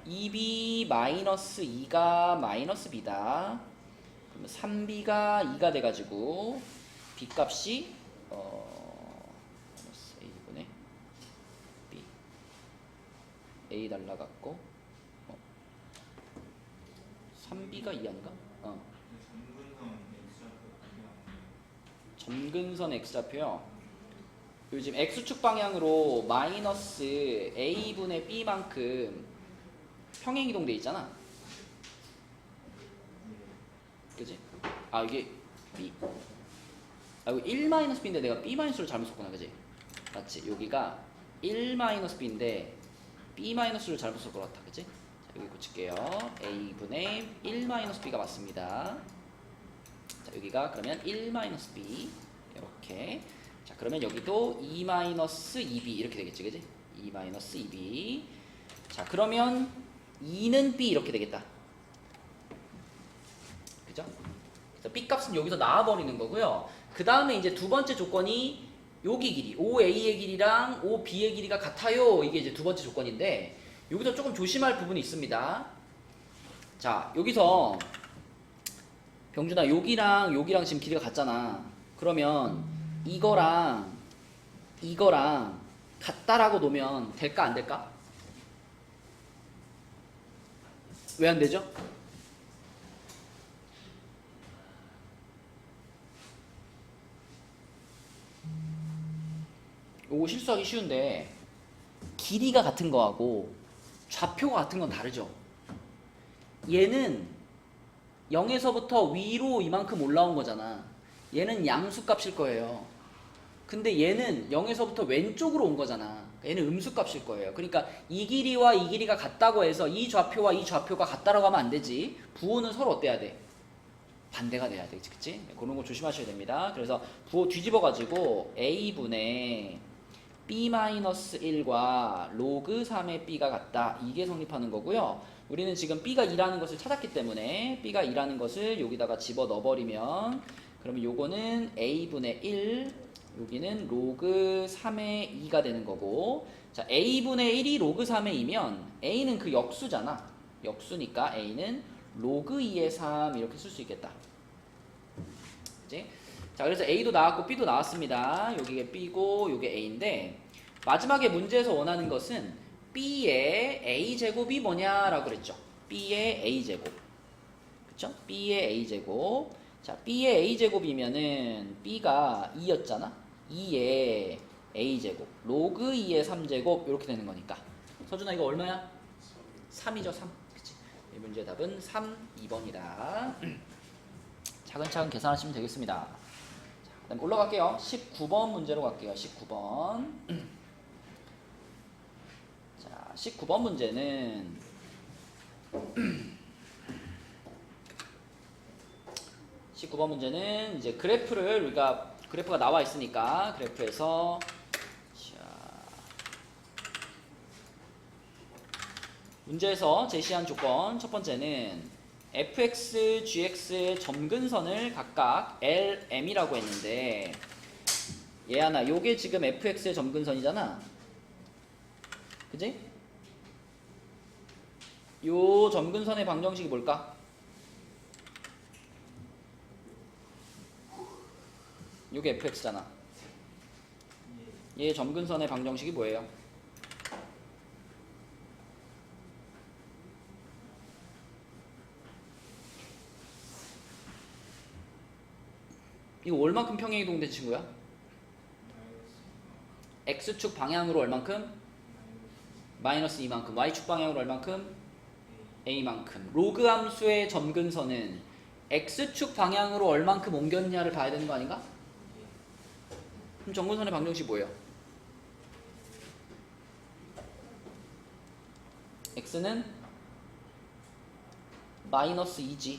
2B 마이너스 2가 마이너스 B다. 그러면 3B가 2가 돼가지고 B 값이 마이너스 A분의 B A 날라갔고 3B가 2 아닌가? 점근선 x좌표요. 요즘 x축 방향으로 마이너스 a분의 b만큼 평행이동돼 있잖아. 그지? 아 이게 b 이거 1-b인데 내가 b-를 잘못 썼구나. 그지? 맞지? 여기가 1-b인데 b-를 잘못 썼을 것 같아. 그지? 자, 여기 고칠게요. a분의 1-b가 맞습니다. 자, 여기가 그러면 1-b 이렇게. 자, 그러면 여기도 2-2b 이렇게 되겠지. 그지? 2-2b. 자, 그러면 2는 b 이렇게 되겠다. 그죠? 그래서 b 값은 여기서 나와버리는 거고요. 그 다음에 이제 두 번째 조건이 여기 길이, OA의 길이랑 OB의 길이가 같아요. 이게 이제 두 번째 조건인데 여기서 조금 조심할 부분이 있습니다. 자, 여기서 병준아 여기랑 지금 길이가 같잖아. 그러면 이거랑 같다라고 놓으면 될까 안 될까? 왜 안 되죠? 요거 실수하기 쉬운데 길이가 같은 거하고 좌표가 같은 건 다르죠. 얘는 0에서부터 위로 이만큼 올라온 거잖아. 얘는 양수값일 거예요. 근데 얘는 0에서부터 왼쪽으로 온 거잖아. 얘는 음수값일 거예요. 그러니까 이 길이와 이 길이가 같다고 해서 이 좌표와 이 좌표가 같다라고 하면 안 되지. 부호는 서로 어때야 돼? 반대가 돼야 돼. 그치? 그런 거 조심하셔야 됩니다. 그래서 부호 뒤집어가지고 a분의 b-1과 로그 3의 b가 같다. 이게 성립하는 거고요. 우리는 지금 b가 2라는 것을 찾았기 때문에 b가 2라는 것을 여기다가 집어넣어버리면 그러면 요거는 a분의 1, 여기는 로그 3의 2가 되는 거고, 자 a분의 1이 로그 3의 2면 a는 그 역수잖아. 역수니까 a는 로그 2의 3 이렇게 쓸 수 있겠다. 그치? 자, 그래서 a도 나왔고 b도 나왔습니다. 여기가 b고 요게 a인데 마지막에 문제에서 원하는 것은 b의 a제곱이 뭐냐라고 그랬죠. b의 a제곱. 그쵸? b의 a제곱. 자, b의 a제곱이면은 b가 2였잖아. 2의 a제곱. 로그 2의 3제곱 이렇게 되는 거니까. 서준아 이거 얼마야? 3이죠. 3. 그치? 이 문제의 답은 3, 2번이다. 차근차근 계산하시면 되겠습니다. 자, 그다음 올라갈게요. 19번 문제로 갈게요. 19번. 자, 19번 문제는 19번 문제는 이제 그래프를 우리가 그래프가 나와 있으니까 그래프에서 문제에서 제시한 조건 첫 번째는 fx, gx의 점근선을 각각 LM이라고 했는데 얘하나 요게 지금 fx의 점근선이잖아. 그지? 요 점근선의 방정식이 뭘까? 요게 fx잖아. 얘 점근선의 방정식이 뭐예요? 이거 얼만큼 평행이동된 친구야? x축 방향으로 얼만큼? 마이너스 2만큼. y축 방향으로 얼만큼? a만큼. 로그 함수의 점근선은 x축 방향으로 얼만큼 옮겼냐를 봐야 되는 거 아닌가? 그럼 점근선의 방정식이 뭐예요? x는 마이너스 2지.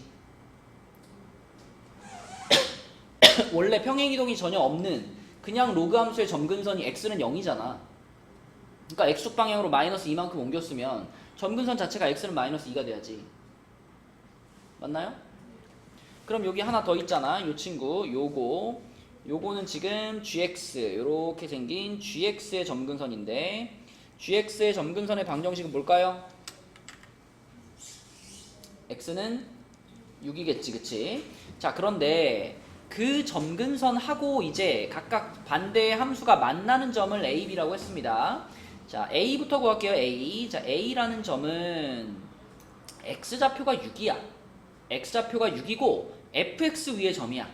원래 평행이동이 전혀 없는 그냥 로그 함수의 점근선이 x는 0이잖아. 그러니까 x축 방향으로 마이너스 2만큼 옮겼으면 점근선 자체가 x는 마이너스 2가 돼야지. 맞나요? 그럼 여기 하나 더 있잖아. 요 친구 요거는 지금 gx 요렇게 생긴 gx의 점근선인데 gx의 점근선의 방정식은 뭘까요? x는 6이겠지. 그치? 자, 그런데 그 점근선하고 이제 각각 반대의 함수가 만나는 점을 a, b라고 했습니다. 자, a부터 구할게요. a. 자, a라는 점은 x좌표가 6이야. x좌표가 6이고 fx 위의 점이야.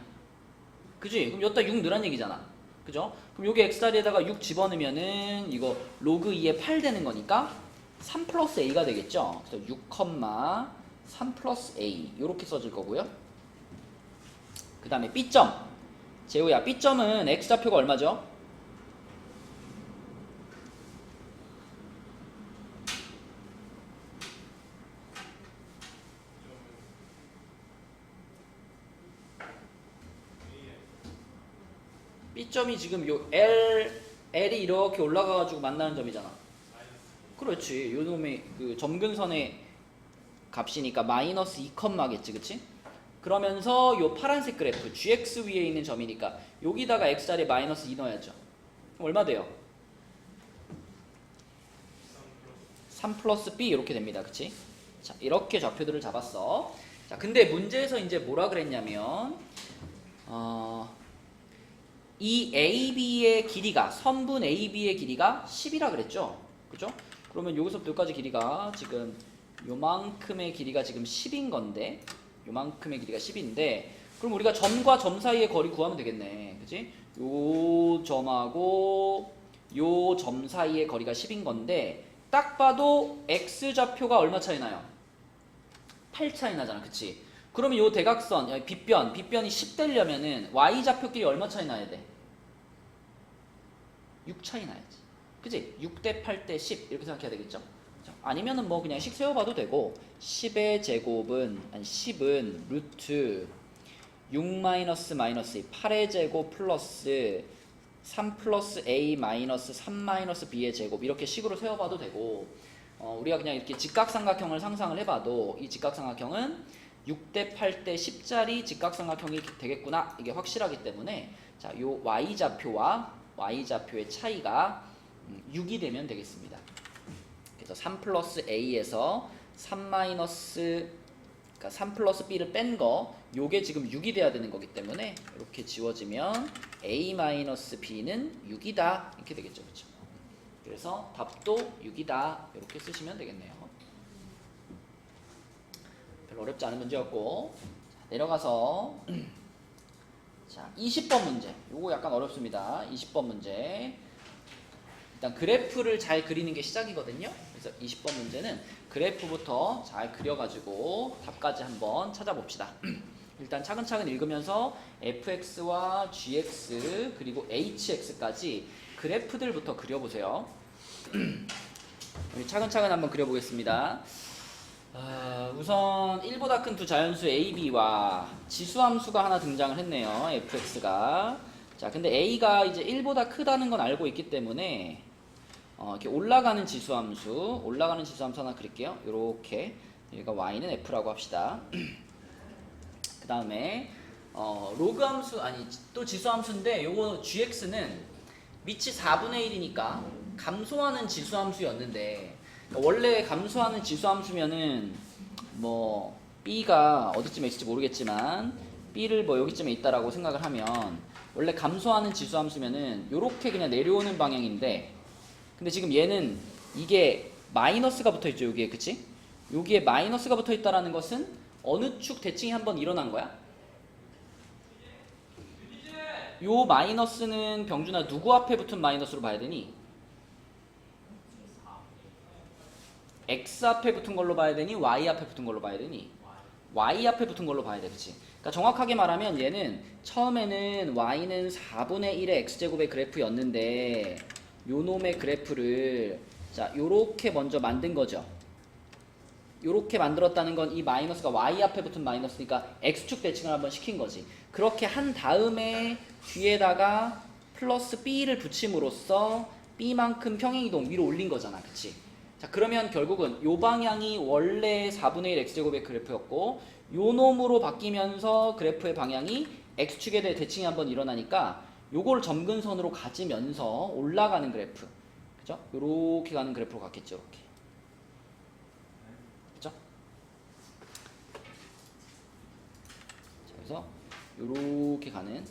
그지? 그럼 여기다 6 넣으란 얘기잖아. 그죠? 그럼 여기 x 자리에다가 6 집어넣으면은 이거 로그 2에 8 되는 거니까 3 플러스 a가 되겠죠? 그래서 6, 3 플러스 a 이렇게 써질 거고요. 그 다음에 B점. 재호야, B점은 x좌표가 얼마죠? B점이 지금 요 L이 이렇게 올라가가지고 만나는 점이잖아. 그렇지. 요 놈의 그 점근선의 값이니까 마이너스 2겠지, 그치? 그러면서 요 파란색 그래프 GX 위에 있는 점이니까 여기다가 X 자리에 마이너스 2 넣어야죠. 그럼 얼마 돼요? 3 플러스 B 이렇게 됩니다, 그치? 자, 이렇게 좌표들을 잡았어. 자, 근데 문제에서 이제 뭐라 그랬냐면 이 AB의 길이가 선분 AB의 길이가 10이라 그랬죠? 그죠? 그러면 여기서부터 여기까지 길이가 지금 요만큼의 길이가 지금 10인 건데 요만큼의 길이가 10인데 그럼 우리가 점과 점 사이의 거리 구하면 되겠네. 그치? 요 점하고 요 점 사이의 거리가 10인 건데 딱 봐도 X좌표가 얼마 차이 나요? 8 차이 나잖아. 그치? 그러면 요 대각선, 빗변이 10 되려면은 Y좌표끼리 얼마 차이 나야 돼? 6 차이 나야지. 그치? 6대 8대 10 이렇게 생각해야 되겠죠? 아니면은 뭐 그냥 식 세워봐도 되고 10의 제곱은 아니 10은 루트 6 마이너스 2 8의 제곱 플러스 3 플러스 a 마이너스 3 마이너스 b의 제곱 이렇게 식으로 세워봐도 되고 우리가 그냥 이렇게 직각삼각형을 상상을 해봐도 이 직각삼각형은 6대 8대 10짜리 직각삼각형이 되겠구나 이게 확실하기 때문에 자, 요 y좌표와 y좌표의 차이가 6이 되면 되겠습니다. 그래서 3 플러스 a에서 3 마이너스 그러니까 3 플러스 b를 뺀 거 요게 지금 6이 돼야 되는 거기 때문에 이렇게 지워지면 a 마이너스 b는 6이다 이렇게 되겠죠. 그렇죠? 그래서 답도 6이다 이렇게 쓰시면 되겠네요. 별로 어렵지 않은 문제였고 자, 내려가서 자 20번 문제 요거 약간 어렵습니다. 20번 문제 일단 그래프를 잘 그리는 게 시작이거든요. 그래서 20번 문제는 그래프부터 잘 그려가지고 답까지 한번 찾아봅시다. 일단 차근차근 읽으면서 fx와 gx 그리고 hx까지 그래프들부터 그려보세요. 우리 차근차근 한번 그려보겠습니다. 우선 1보다 큰 두 자연수 a, b와 지수함수가 하나 등장을 했네요. fx가. 자, 근데 a가 이제 1보다 크다는 건 알고 있기 때문에 이렇게 올라가는 지수함수 하나 그릴게요. 요렇게 여기가 y는 f라고 합시다. 그 다음에 로그 함수 아니 또 지수함수인데 요거 gx는 밑이 4분의 1이니까 감소하는 지수함수였는데 원래 감소하는 지수함수면은 뭐 b가 어디쯤에 있을지 모르겠지만 b를 뭐 여기쯤에 있다라고 생각을 하면 원래 감소하는 지수함수면은 요렇게 그냥 내려오는 방향인데 근데 지금 얘는 이게 마이너스가 붙어있죠. 여기에 그치? 여기에 마이너스가 붙어있다라는 것은 어느 축 대칭이 한번 일어난 거야? 요 마이너스는 병준아 누구 앞에 붙은 마이너스로 봐야 되니? x 앞에 붙은 걸로 봐야 되니? y 앞에 붙은 걸로 봐야 되니? y 앞에 붙은 걸로 봐야 돼. 그치? 그러니까 정확하게 말하면 얘는 처음에는 y는 4분의 1의 x제곱의 그래프였는데 요 놈의 그래프를 자 요렇게 먼저 만든 거죠. 요렇게 만들었다는 건 이 마이너스가 y 앞에 붙은 마이너스니까 x축 대칭을 한번 시킨 거지. 그렇게 한 다음에 뒤에다가 플러스 b를 붙임으로써 b만큼 평행이동 위로 올린 거잖아. 그치? 자 그러면 결국은 요 방향이 원래 4분의 1 x제곱의 그래프였고 요 놈으로 바뀌면서 그래프의 방향이 x축에 대해 대칭이 한번 일어나니까 요걸 점근선으로 가지면서 올라가는 그래프. 그죠? 요렇게 가는 그래프로 갔겠죠. 이렇게. 그죠? 자, 그래서 요렇게 가는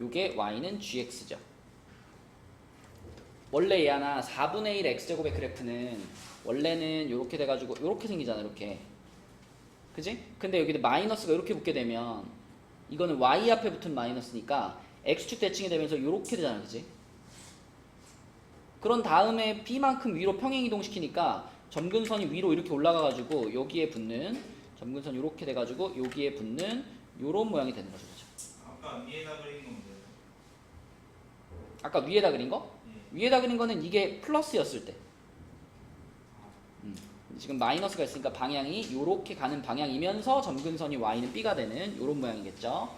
요게 y는 gx죠. 원래 얘 하나 4분의 1 x제곱의 그래프는 원래는 요렇게 돼가지고 요렇게 생기잖아. 이렇게. 그지? 근데 여기 마이너스가 이렇게 붙게 되면 이거는 y 앞에 붙은 마이너스니까 x축 대칭이 되면서 이렇게 되잖아, 그치? 그런 다음에 b만큼 위로 평행 이동시키니까 점근선이 위로 이렇게 올라가가지고 여기에 붙는 점근선 이렇게 돼가지고 여기에 붙는 요런 모양이 되는 거죠, 그죠? 아까 위에다 그린 건 뭐예요? 아까 위에다 그린 거? 예. 위에다 그린 거는 이게 플러스였을 때. 지금 마이너스가 있으니까 방향이 이렇게 가는 방향이면서 점근선이 y는 b가 되는 이런 모양이겠죠.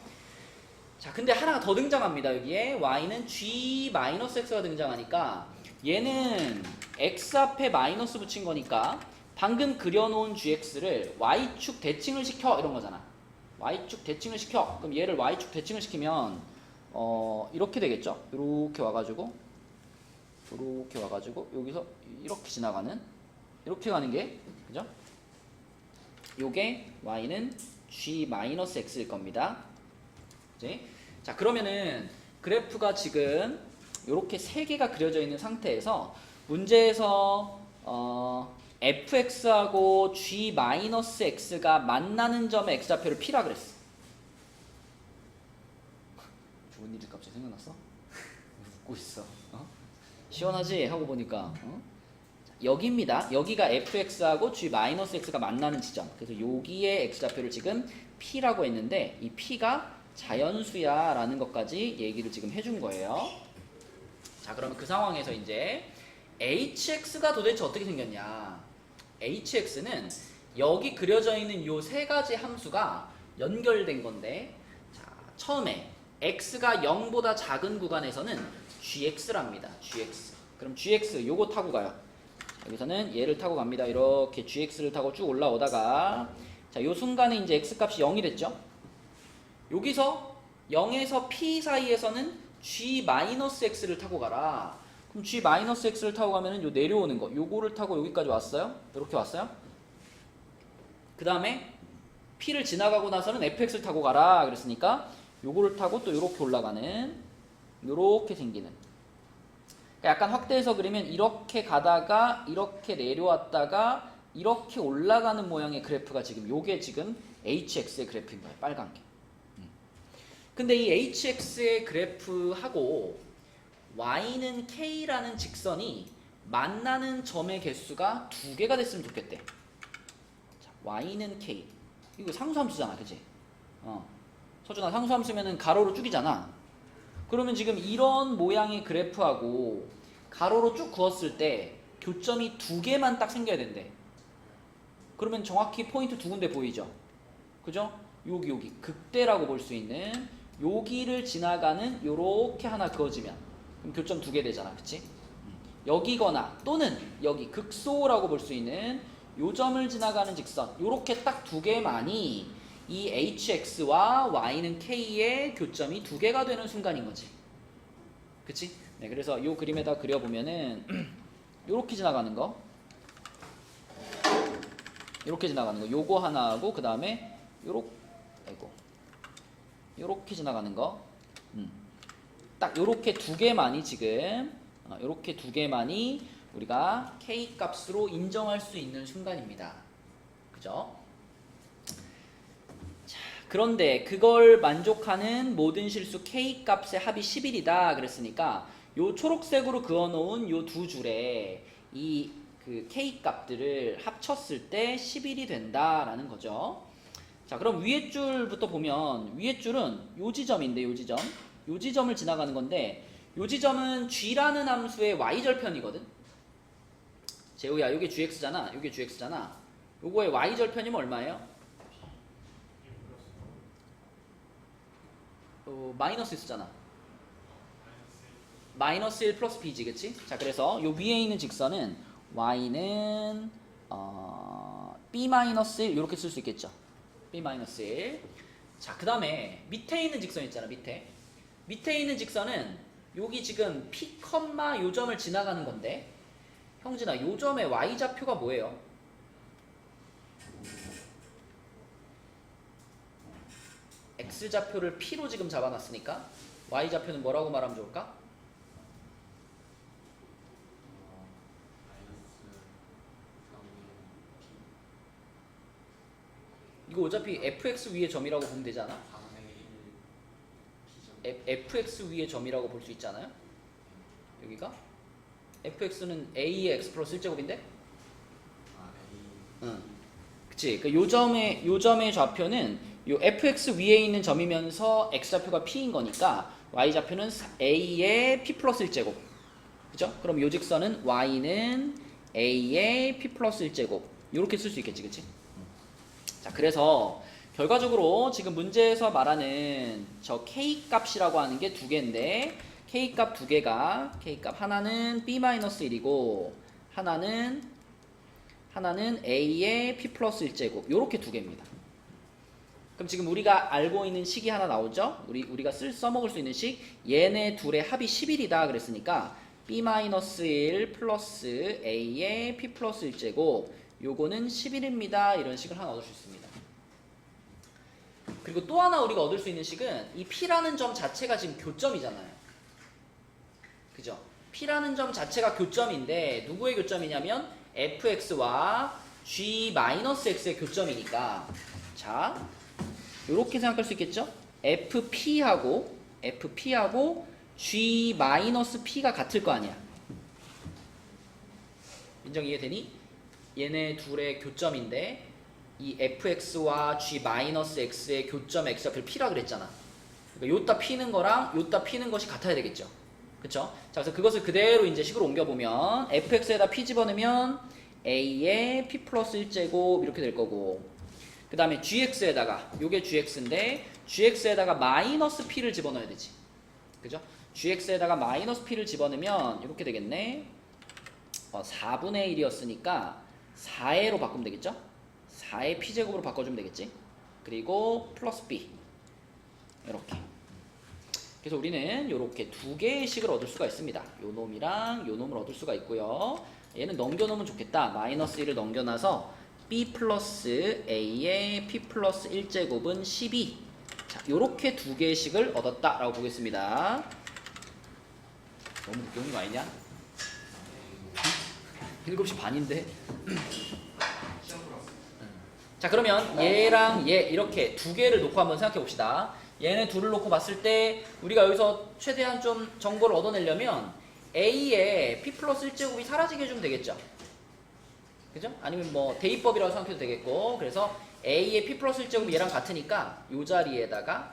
자, 근데 하나가 더 등장합니다. 여기에 y는 g-x가 등장하니까 얘는 x 앞에 마이너스 붙인 거니까 방금 그려놓은 gx를 y축 대칭을 시켜 이런 거잖아. y축 대칭을 시켜. 그럼 얘를 y축 대칭을 시키면 이렇게 되겠죠. 이렇게 와가지고 여기서 이렇게 지나가는 이렇게 가는 게 그죠? 요게 y는 g-x일 겁니다. 그치? 자, 그러면은 그래프가 지금 이렇게 세 개가 그려져 있는 상태에서 문제에서 fx하고 g-x가 만나는 점의 x좌표를 p라 그랬어. 좋은 일이 갑자기 생각났어? 웃고 있어. 시원하지? 하고 보니까 여기입니다. 여기가 fx하고 g-x가 만나는 지점. 그래서 여기에 x좌표를 지금 p라고 했는데 이 p가 자연수야 라는 것까지 얘기를 지금 해준 거예요. 자, 그러면 그 상황에서 이제 hx가 도대체 어떻게 생겼냐. hx는 여기 그려져 있는 요 세 가지 함수가 연결된 건데, 자, 처음에 x가 0보다 작은 구간에서는 gx랍니다. gx. 그럼 gx 요거 타고 가요. 여기서는 얘를 타고 갑니다. 이렇게 gx를 타고 쭉 올라오다가 자, 요 순간에 이제 x 값이 0이 됐죠. 여기서 0에서 p 사이에서는 g-x를 타고 가라. 그럼 g-x를 타고 가면은 요 내려오는 거 요거를 타고 여기까지 왔어요. 이렇게 왔어요. 그 다음에 p를 지나가고 나서는 fx를 타고 가라 그랬으니까 요거를 타고 또 요렇게 올라가는 요렇게 생기는, 약간 확대해서 그리면 이렇게 가다가 이렇게 내려왔다가 이렇게 올라가는 모양의 그래프가 지금 요게 지금 hx의 그래프인 거예요. 빨간 게. 근데 이 hx의 그래프하고 y는 k라는 직선이 만나는 점의 개수가 2개가 됐으면 좋겠대. 자, y는 k. 이거 상수함수잖아, 그치? 서준아, 상수함수면은 가로로 쭉이잖아. 그러면 지금 이런 모양의 그래프하고 가로로 쭉 그었을 때 교점이 2개만 딱 생겨야 된대. 그러면 정확히 포인트 2군데 보이죠? 그죠? 여기 극대라고 볼 수 있는 여기를 지나가는 요렇게 하나 그어지면 그럼 교점 2개 되잖아, 그치? 여기거나 또는 여기 극소라고 볼 수 있는 요 점을 지나가는 직선 요렇게 딱 2개만이 이 hx와 y는 k의 교점이 2개가 되는 순간인 거지. 그치? 네, 그래서 요 그림에다 그려보면은 요렇게 지나가는 거 요렇게 지나가는 거 요거 하나하고 그 다음에 요렇게 지나가는 거 딱 요렇게 2개만이 지금 요렇게 2개만이 우리가 k 값으로 인정할 수 있는 순간입니다. 그죠? 그런데 그걸 만족하는 모든 실수 k 값의 합이 11이다 그랬으니까 요 초록색으로 그어놓은 요 두 줄에 이 그 k 값들을 합쳤을 때 11이 된다라는 거죠. 자, 그럼 위에 줄부터 보면 위에 줄은 요 지점인데 요 지점을 지나가는 건데 요 지점은 g라는 함수의 y절편이거든. 재우야, 요게 gx잖아. 요게 gx잖아. 요거의 y절편이면 얼마예요? 마이너스 있었잖아. 마이너스 1 플러스 b지, 그치? 자, 그래서 요 위에 있는 직선은 y는 b-1 이렇게 쓸 수 있겠죠. b-1. 자, 그 다음에 밑에 있는 직선 있잖아. 밑에 있는 직선은 여기 지금 p, 요 점을 지나가는 건데 형진아, 요 점의 y좌표가 뭐예요? x좌표를 p로 지금 잡아놨으니까 y좌표는 뭐라고 말하면 좋을까? 이거 어차피 fx 위의 점이라고 보면 되지 않아? fx 위의 점이라고 볼 수 있잖아요. 여기가 fx는 a의 x 플러스 1제곱인데? 아, 응. 그치. 그 요 점의 좌표는 요 fx 위에 있는 점이면서 x 좌표가 p인 거니까 y 좌표는 a의 p 플러스 1제곱. 그죠? 그럼 요 직선은 y는 a의 p 플러스 1제곱. 요렇게 쓸 수 있겠지, 그치? 자, 그래서 결과적으로 지금 문제에서 말하는 저 k 값이라고 하는 게 두 개인데 k 값 두 개가 k 값 하나는 b-1이고 하나는 a의 p 플러스 1제곱 요렇게 두 개입니다. 그럼 지금 우리가 알고 있는 식이 하나 나오죠? 우리가 써먹을 수 있는 식 얘네 둘의 합이 11이다 그랬으니까 b-1 플러스 a의 p 플러스 1제곱 요거는 11입니다. 이런 식을 하나 얻을 수 있습니다. 그리고 또 하나 우리가 얻을 수 있는 식은 이 P라는 점 자체가 지금 교점이잖아요. 그죠? P라는 점 자체가 교점인데 누구의 교점이냐면 fx와 g-x의 교점이니까 자 요렇게 생각할 수 있겠죠? fp하고 g-p가 같을 거 아니야. 민정 이해되니? 얘네 둘의 교점인데 이 fx와 g-x의 교점 x좌표를 p라 그랬잖아. 그러니까 요따 p는 거랑 요따 p는 것이 같아야 되겠죠. 그쵸? 자, 그래서 그것을 그대로 이제 식으로 옮겨보면 fx에다 p 집어넣으면 a의 p 플러스 1제곱 이렇게 될 거고 그 다음에 gx에다가 요게 gx인데 gx에다가 마이너스 p를 집어넣어야 되지. 그죠? gx에다가 마이너스 p를 집어넣으면 이렇게 되겠네. 4분의 1이었으니까 4의로 바꾸면 되겠죠? 4의 p제곱으로 바꿔주면 되겠지. 그리고 플러스 b 이렇게. 그래서 우리는 이렇게 두 개의 식을 얻을 수가 있습니다. 요 놈이랑 요 놈을 얻을 수가 있고요. 얘는 넘겨놓으면 좋겠다. 마이너스 1을 넘겨놔서 b 플러스 a의 p 플러스 1제곱은 12. 자, 요렇게 두 개의 식을 얻었다라고 보겠습니다. 너무 늦게 온 거 아니냐? 7시 반인데. 자, 그러면 얘랑 얘 이렇게 두 개를 놓고 한번 생각해 봅시다. 얘네 둘을 놓고 봤을 때 우리가 여기서 최대한 좀 정보를 얻어내려면 A의 P 플러스 1제곱이 사라지게 해주면 되겠죠. 그죠? 아니면 뭐 대입법이라고 생각해도 되겠고 그래서 A의 P 플러스 1제곱이 얘랑 같으니까 요 자리에다가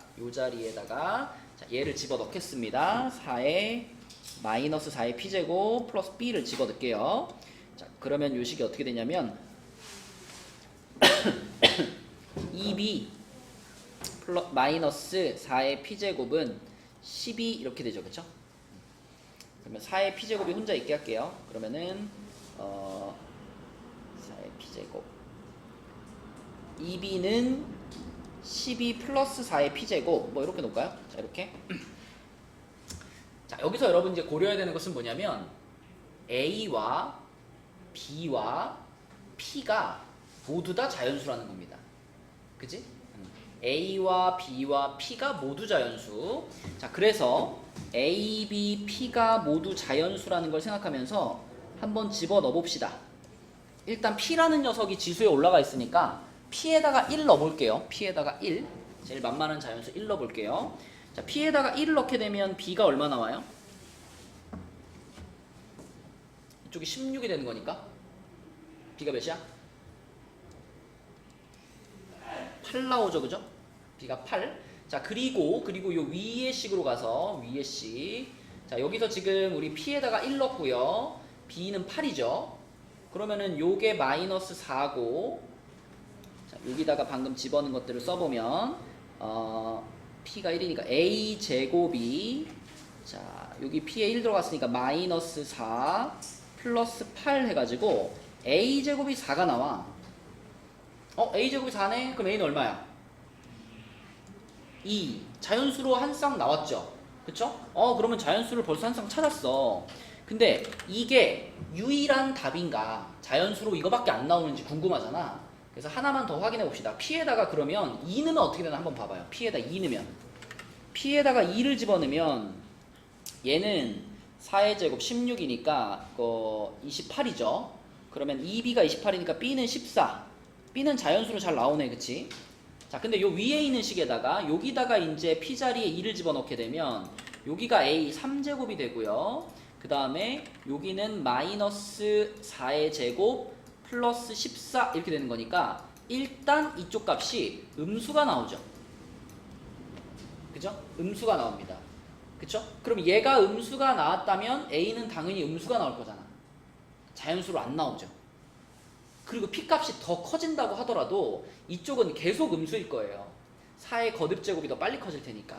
자, 얘를 집어넣겠습니다. 4의 마이너스 4의 P제곱 플러스 B를 집어넣을게요. 자, 그러면 요 식이 어떻게 되냐면 2b 마이너스 4의 p제곱은 12 이렇게 되죠. 그쵸? 그러면 4의 p제곱이 혼자 있게 할게요. 그러면은 4의 p제곱 2b는 12 플러스 4의 p제곱 뭐 이렇게 놓을까요? 자, 이렇게. 자, 여기서 여러분 이제 고려해야 되는 것은 뭐냐면 a와 b와 p가 모두 다 자연수라는 겁니다. 그치? A와 B와 P가 모두 자연수. 자, 그래서 A, B, P가 모두 자연수라는 걸 생각하면서 한번 집어넣어 봅시다. 일단 P라는 녀석이 지수에 올라가 있으니까 P에다가 1 넣어볼게요. P에다가 1. 제일 만만한 자연수 1 넣어볼게요. 자, P에다가 1을 넣게 되면 B가 얼마 나와요? 이쪽이 16이 되는 거니까 B가 몇이야? 8 나오죠, 그죠? B가 8. 자, 그리고 요 위의 식으로 가서 위의 식. 자, 여기서 지금 우리 P에다가 1 넣었고요. B는 8이죠. 그러면은 요게 마이너스 4고. 자, 여기다가 방금 집어넣은 것들을 써보면 P가 1이니까 A 제곱이 자, 여기 P에 1 들어갔으니까 마이너스 4 플러스 8 해가지고 A 제곱이 4가 나와. A제곱이 4네? 그럼 A는 얼마야? 2. 자연수로 한 쌍 나왔죠? 그쵸? 그러면 자연수를 벌써 한 쌍 찾았어. 근데 이게 유일한 답인가? 자연수로 이거밖에 안 나오는지 궁금하잖아. 그래서 하나만 더 확인해 봅시다. P에다가 그러면 2 넣으면 어떻게 되나 한번 봐봐요. P에다 2 넣으면. P에다가 2를 집어넣으면 얘는 4의 제곱 16이니까 28이죠? 그러면 2B가 28이니까 B는 14. B는 자연수로 잘 나오네, 그치? 자, 근데 요 위에 있는 식에다가 여기다가 이제 p 자리에 2를 집어넣게 되면 여기가 a 3제곱이 되고요. 그 다음에 여기는 마이너스 4의 제곱 플러스 14 이렇게 되는 거니까 일단 이쪽 값이 음수가 나오죠. 그죠? 음수가 나옵니다. 그쵸? 그럼 얘가 음수가 나왔다면 a는 당연히 음수가 나올 거잖아. 자연수로 안 나오죠. 그리고 p 값이 더 커진다고 하더라도 이쪽은 계속 음수일 거예요. 4의 거듭제곱이 더 빨리 커질 테니까.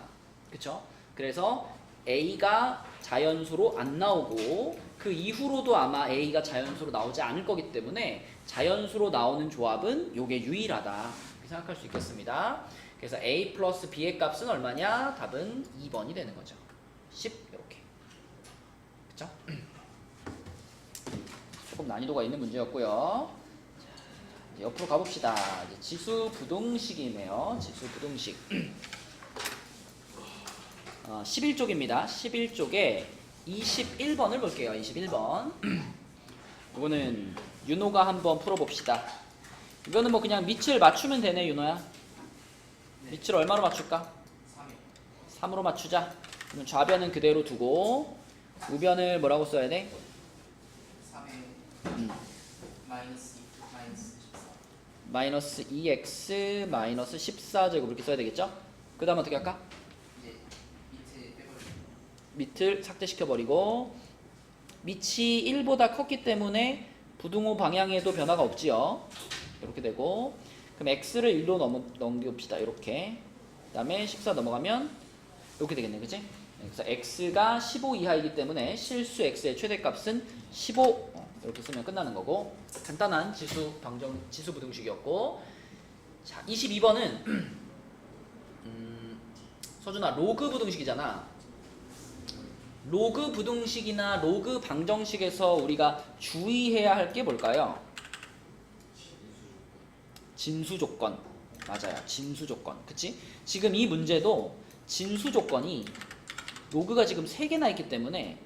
그쵸? 그래서 a가 자연수로 안 나오고 그 이후로도 아마 a가 자연수로 나오지 않을 거기 때문에 자연수로 나오는 조합은 요게 유일하다 이렇게 생각할 수 있겠습니다. 그래서 a 플러스 b의 값은 얼마냐? 답은 2번이 되는 거죠. 10 이렇게. 그쵸? 조금 난이도가 있는 문제였고요. 자, 이제 옆으로 가봅시다. 이제 지수 부동식이네요. 지수 부동식. 11쪽입니다. 11쪽에 21번을 볼게요. 21번. 이거는 윤호가 한번 풀어봅시다. 이거는 뭐 그냥 밑을 맞추면 되네, 윤호야. 밑을 얼마로 맞출까? 3으로 맞추자. 그럼 좌변은 그대로 두고 우변을 뭐라고 써야 돼? 3에 마이너스 14. 마이너스 2x 마이너스 14제곱 이렇게 써야 되겠죠? 그 다음 어떻게 할까? 이제 밑에 빼버리고 밑을 삭제시켜버리고 밑이 1보다 컸기 때문에 부등호 방향에도 변화가 없지요. 이렇게 되고 그럼 x를 1로 넘깁시다. 이렇게. 그 다음에 14 넘어가면 이렇게 되겠네. 그치? 그래서 x가 15 이하이기 때문에 실수 x의 최대값은 15 이렇게 쓰면 끝나는 거고 간단한 지수 부등식이었고 자 22번은 서준아 로그 부등식이잖아. 로그 부등식이나 로그 방정식에서 우리가 주의해야 할 게 뭘까요? 진수 조건. 맞아요. 진수 조건. 그치? 지금 이 문제도 진수 조건이 로그가 지금 3개나 있기 때문에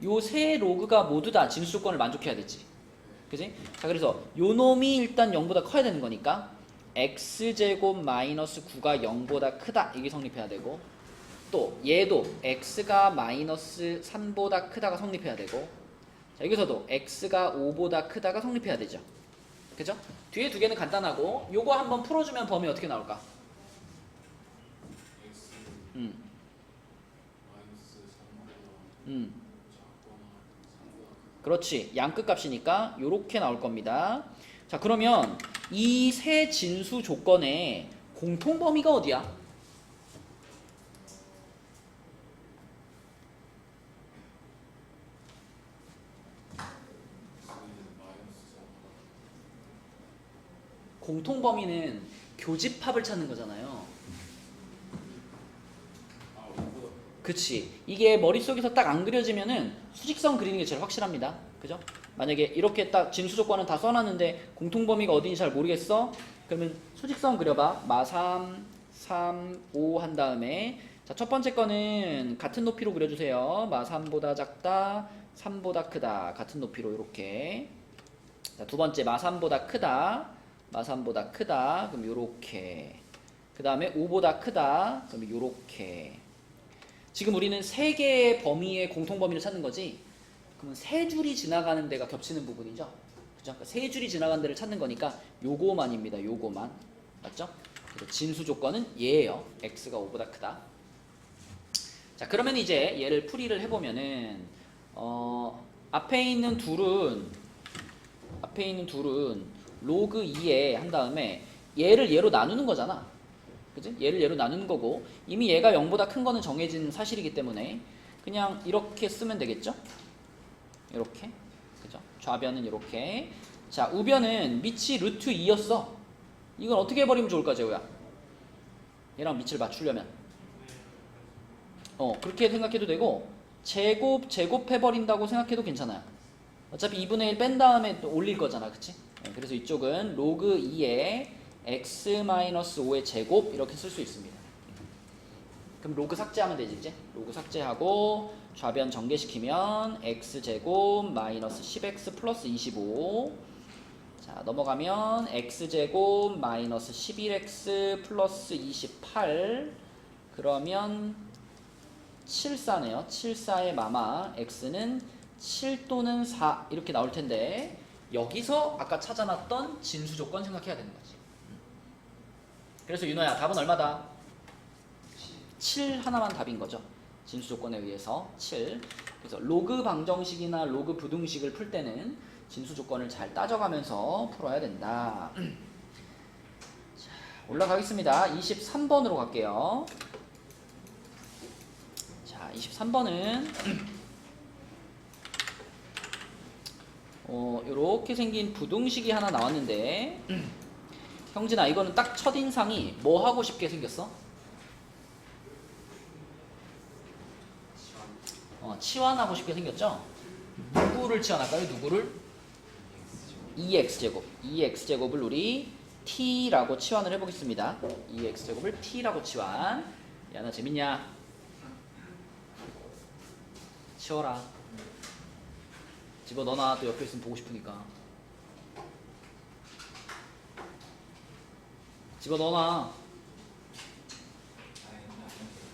요 세 로그가 모두 다 진수 조건을 만족해야 되지. 그치? 자, 그래서 요 놈이 일단 0보다 커야 되는 거니까 x제곱 마이너스 9가 0보다 크다. 이게 성립해야 되고 또 얘도 x가 마이너스 3보다 크다가 성립해야 되고 자, 여기서도 x가 5보다 크다가 성립해야 되죠. 그죠? 뒤에 두 개는 간단하고 요거 한번 풀어주면 범위 어떻게 나올까? 그렇지. 양끝 값이니까 요렇게 나올 겁니다. 자, 그러면 이 세 진수 조건의 공통 범위가 어디야? 공통 범위는 교집합을 찾는 거잖아요. 그치. 이게 머릿속에서 딱 안 그려지면은 수직선 그리는 게 제일 확실합니다. 그죠? 만약에 이렇게 딱 진수 조건은 다 써놨는데 공통 범위가 어딘지 잘 모르겠어? 그러면 수직선 그려봐. 마3, 3, 5 한 다음에 자, 첫 번째 거는 같은 높이로 그려주세요. 마3보다 작다, 3보다 크다. 같은 높이로 이렇게. 자, 두 번째 마3보다 크다, 마3보다 크다. 그럼 요렇게. 그 다음에 5보다 크다. 그럼 요렇게. 지금 우리는 세 개의 범위의 공통 범위를 찾는 거지. 그러면 세 줄이 지나가는 데가 겹치는 부분이죠. 그죠? 그러니까 세 줄이 지나가는 데를 찾는 거니까 요거만입니다. 요거만. 맞죠? 그래서 진수 조건은 얘예요. x가 5보다 크다. 자, 그러면 이제 얘를 풀이를 해보면은 앞에 있는 둘은 로그 2에 한 다음에 얘를 얘로 나누는 거잖아. 그치? 얘를 얘로 나누는 거고 이미 얘가 0보다 큰 거는 정해진 사실이기 때문에 그냥 이렇게 쓰면 되겠죠? 이렇게. 그죠? 좌변은 이렇게. 자, 우변은 밑이 루트 2였어. 이건 어떻게 해버리면 좋을까, 재호야? 얘랑 밑을 맞추려면. 그렇게 생각해도 되고 제곱해버린다고 생각해도 괜찮아요. 어차피 2분의 1 뺀 다음에 또 올릴 거잖아. 그치? 그래서 이쪽은 로그 2에 x-5의 제곱 이렇게 쓸 수 있습니다. 그럼 로그 삭제하면 되지 이제. 로그 삭제하고 좌변 전개시키면 x제곱 마이너스 10x 플러스 25. 자, 넘어가면 x제곱 마이너스 11x 플러스 28 그러면 74네요. 74의 마마 x는 7 또는 4 이렇게 나올 텐데 여기서 아까 찾아놨던 진수 조건 생각해야 되는 거지. 그래서 윤호야 답은 얼마다? 7 하나만 답인 거죠. 진수 조건에 의해서 7. 그래서 로그 방정식이나 로그 부등식을 풀 때는 진수 조건을 잘 따져가면서 풀어야 된다. 자, 올라가겠습니다. 23번으로 갈게요. 자, 23번은 이렇게 생긴 부등식이 하나 나왔는데 형진아 이거는 딱 첫인상이 뭐 하고 싶게 생겼어? 치환하고 싶게 생겼죠? 누구를 치환할까요? 누구를? 2x제곱 2x제곱을 우리 t라고 치환을 해보겠습니다. 2x제곱을 t라고 치환. 야 너 재밌냐? 치워라. 집어넣어놔. 또 옆에 있으면 보고 싶으니까. 집어넣어놔.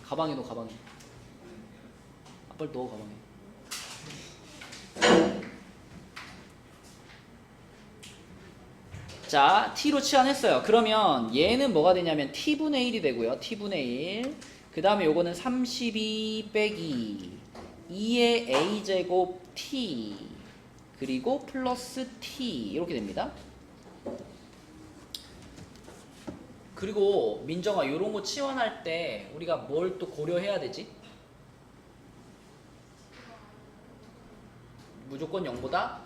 가방에 넣어. 가방에. 빨리 넣어. 가방에. 자, t로 치환했어요. 그러면 얘는 뭐가 되냐면 t분의 1이 되고요. t분의 1. 그 다음에 요거는 32 빼기 2의 a제곱 t 그리고 플러스 t 이렇게 됩니다. 그리고 민정아 요런 거 치환할 때 우리가 뭘 또 고려해야 되지? 무조건 0보다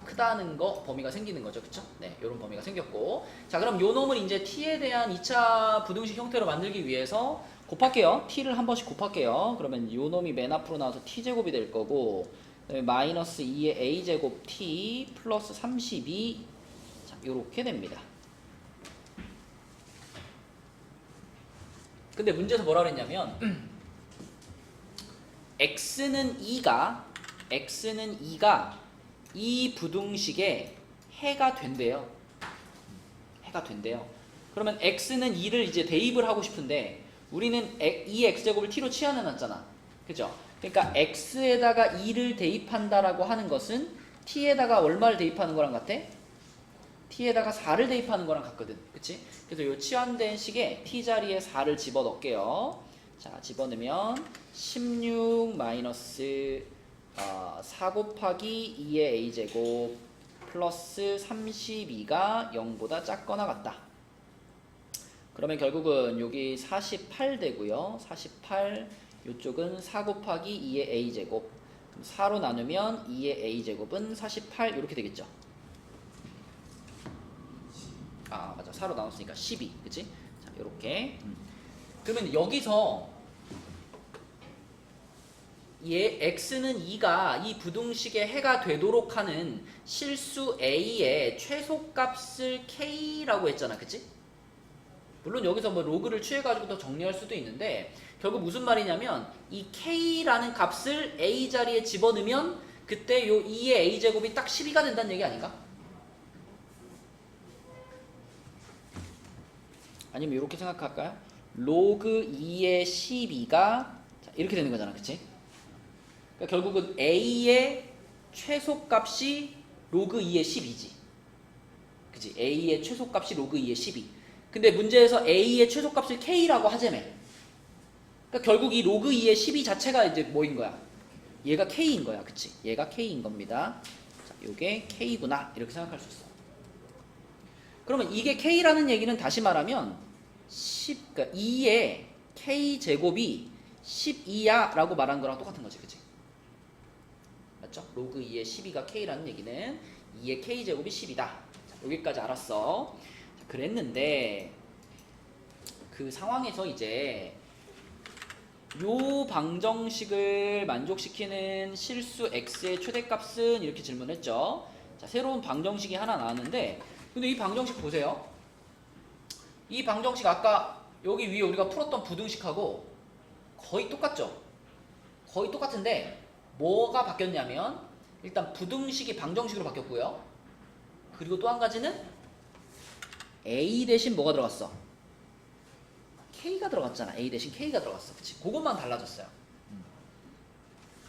크다는 거 범위가 생기는 거죠. 그쵸? 네, 요런 범위가 생겼고. 자, 그럼 요 놈을 이제 t에 대한 2차 부등식 형태로 만들기 위해서 곱할게요. t를 한 번씩 곱할게요. 그러면 요 놈이 맨 앞으로 나와서 t제곱이 될 거고 그다음에 마이너스 2의 a제곱 t 플러스 32 자, 요렇게 됩니다. 근데 문제에서 뭐라 그랬냐면 x는 2가 이 부등식에 해가 된대요. 해가 된대요. 그러면 x는 2를 이제 대입을 하고 싶은데 우리는 2x제곱을 t로 치환해놨잖아. 그죠? 그러니까 x에다가 2를 대입한다라고 하는 것은 t에다가 얼마를 대입하는 거랑 같아? t에다가 4를 대입하는 거랑 같거든. 그치? 그래서 이 치환된 식에 t 자리에 4를 집어넣을게요. 자, 집어넣으면 16 마이너스 4 곱하기 2의 a제곱 플러스 32가 0보다 작거나 같다. 그러면 결국은 여기 48 되고요. 48 이쪽은 4 곱하기 2의 a제곱 4로 나누면 2의 a제곱은 48 이렇게 되겠죠. 아 맞아 4로 나눴으니까 12 그치? 자 요렇게 그러면 여기서 x는 2가 이 부등식의 해가 되도록 하는 실수 a의 최소값을 k라고 했잖아. 그치? 물론 여기서 뭐 로그를 취해가지고 더 정리할 수도 있는데 결국 무슨 말이냐면 이 k라는 값을 a 자리에 집어넣으면 그때 요 2의 a제곱이 딱 12가 된다는 얘기 아닌가? 아니면 이렇게 생각할까요? 로그 2의 12가 이렇게 되는 거잖아. 그치? 그러니까 결국은 a의 최소값이 로그 2의 10이지. 그치? a의 최소값이 로그 2의 12. 근데 문제에서 a의 최소값을 k라고 하자며. 그러니까 결국 이 로그 2의 12 자체가 이제 뭐인 거야? 얘가 k인 거야. 그치? 얘가 k인 겁니다. 자, 요게 k구나. 이렇게 생각할 수 있어. 그러면 이게 k라는 얘기는 다시 말하면 그러니까 2의 k제곱이 12야 라고 말한 거랑 똑같은 거지. 그치? 맞죠? 로그 2의 12가 k라는 얘기는 2의 k제곱이 10이다. 자, 여기까지 알았어. 자, 그랬는데 그 상황에서 이제 요 방정식을 만족시키는 실수 x의 최대값은 이렇게 질문했죠. 자, 새로운 방정식이 하나 나왔는데 근데 이 방정식 보세요. 이 방정식 아까 여기 위에 우리가 풀었던 부등식하고 거의 똑같죠? 거의 똑같은데 뭐가 바뀌었냐면 일단 부등식이 방정식으로 바뀌었고요. 그리고 또 한 가지는 A 대신 뭐가 들어갔어? K가 들어갔잖아. A 대신 K가 들어갔어. 그치? 그것만 달라졌어요.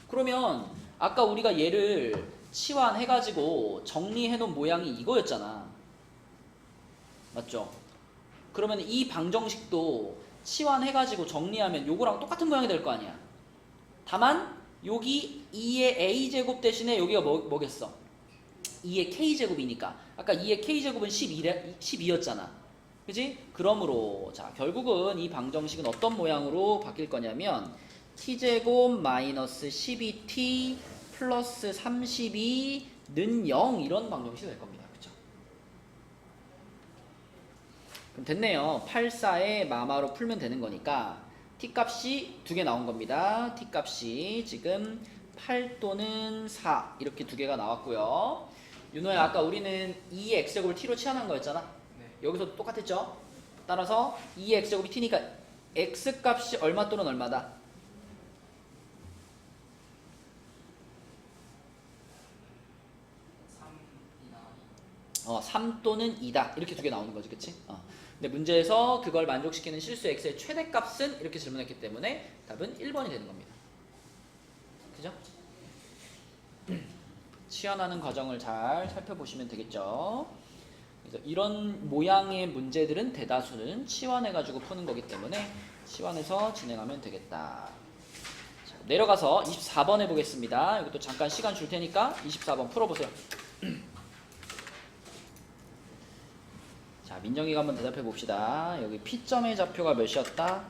그러면 아까 우리가 얘를 치환해가지고 정리해놓은 모양이 이거였잖아. 맞죠? 그러면 이 방정식도 치환해가지고 정리하면 요거랑 똑같은 모양이 될 거 아니야. 다만 여기 2의 A제곱 대신에 여기가 뭐겠어? 2의 K제곱이니까 아까 2의 K제곱은 12였잖아. 그지? 그러므로 자 결국은 이 방정식은 어떤 모양으로 바뀔 거냐면 T제곱 마이너스 12T 플러스 32는 0 이런 방정식이 될 겁니다. 그쵸? 그럼 됐네요. 84에 마마로 풀면 되는 거니까 T값이 두 개 나온 겁니다. T값이 지금 8 또는 4 이렇게 두 개가 나왔고요. 윤호야 아까 우리는 2의 X제곱을 T로 치환한 거였잖아. 네. 여기서도 똑같았죠? 따라서 2의 X제곱이 T니까 X값이 얼마 또는 얼마다? 3 또는 2다. 이렇게 두 개 나오는 거지. 그치? 근데 문제에서 그걸 만족시키는 실수 X의 최대값은 이렇게 질문했기 때문에 답은 1번이 되는 겁니다. 그죠? 치환하는 과정을 잘 살펴보시면 되겠죠. 그래서 이런 모양의 문제들은 대다수는 치환해가지고 푸는 거기 때문에 치환해서 진행하면 되겠다. 자, 내려가서 24번 해보겠습니다. 이것도 잠깐 시간 줄 테니까 24번 풀어보세요. 자, 민정이가 한번 대답해 봅시다. 여기 P점의 좌표가 몇이었다?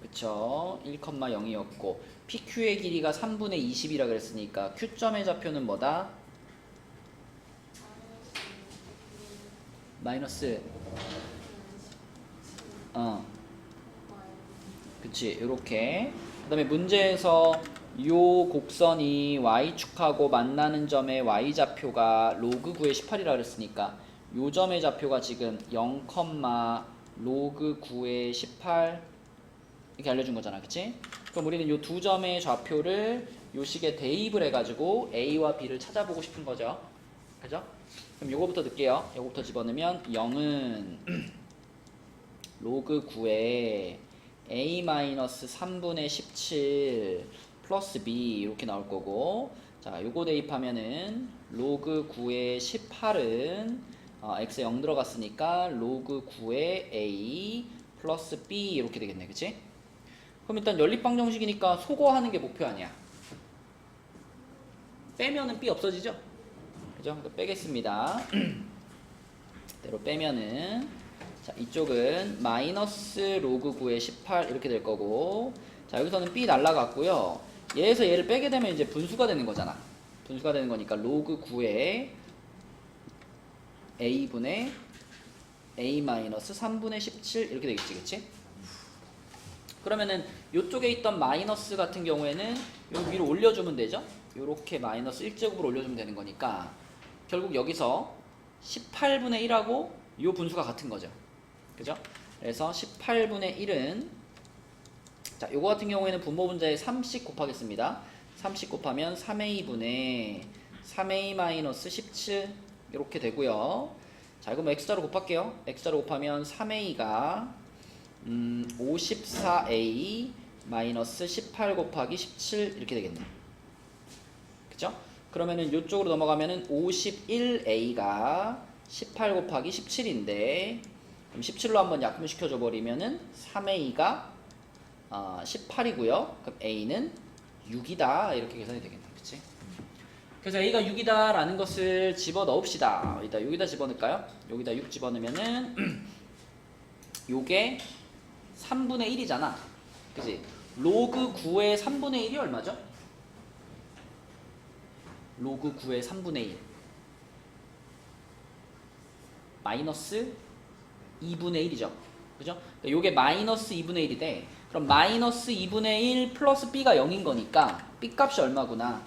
그쵸? 1,0이었고 PQ의 길이가 3분의 20이라 그랬으니까 Q점의 좌표는 뭐다? 마이너스 그치 요렇게. 그 다음에 문제에서 요 곡선이 y축하고 만나는 점의 y좌표가 로그 9의 18이라 그랬으니까 요 점의 좌표가 지금 0, 로그 9의 18 이렇게 알려준 거잖아. 그치? 그럼 우리는 요 두 점의 좌표를 요 식에 대입을 해가지고 A와 B를 찾아보고 싶은 거죠. 그죠? 그럼 요거부터 넣을게요. 요거부터 집어넣으면 0은 로그 9에 A-3분의 17 플러스 B 이렇게 나올 거고, 자 요거 대입하면은 로그 9의 18은 x에 0 들어갔으니까 로그 9의 A 플러스 B 이렇게 되겠네. 그치? 그럼 일단 연립방정식이니까 소거하는 게 목표 아니야. 빼면은 B 없어지죠? 그죠? 빼겠습니다. 대로 빼면은 자 이쪽은 마이너스 로그 9의 18 이렇게 될 거고, 자 여기서는 B 날라갔고요. 얘에서 얘를 빼게 되면 이제 분수가 되는 거잖아. 분수가 되는 거니까 로그 9의 A분의 A 마이너스 3분의 17 이렇게 되겠지. 그치? 그러면은 요쪽에 있던 마이너스 같은 경우에는 요 위로 올려주면 되죠? 요렇게 마이너스 1제곱으로 올려주면 되는 거니까 결국 여기서 18분의 1하고 요 분수가 같은 거죠. 그죠? 그래서 18분의 1은 자 요거 같은 경우에는 분모 분자에 3씩 곱하겠습니다. 3씩 곱하면 3A분의 3A 마이너스 17 이렇게 되고요. 자 이거 뭐 X자로 곱할게요. X자로 곱하면 3A가 54A 마이너스 18 곱하기 17 이렇게 되겠네. 그죠? 그러면은 요쪽으로 넘어가면은 51A가 18 곱하기 17인데 그럼 17로 한번 약분시켜 줘 버리면은 3A가 18이고요. 그럼 A는 6이다. 이렇게 계산이 되겠네. 그치? 그래서 A가 6이다 라는 것을 집어 넣읍시다. 여기다 집어 넣을까요? 여기다 6 집어 넣으면은 요게 3분의 1이잖아. 그치? 로그 9의 3분의 1이 얼마죠? 로그 9의 3분의 1 마이너스 2분의 1이죠. 그죠? 그러니까 요게 마이너스 2분의 1이 돼. 그럼 마이너스 2분의 1 플러스 B가 0인 거니까 B 값이 얼마구나?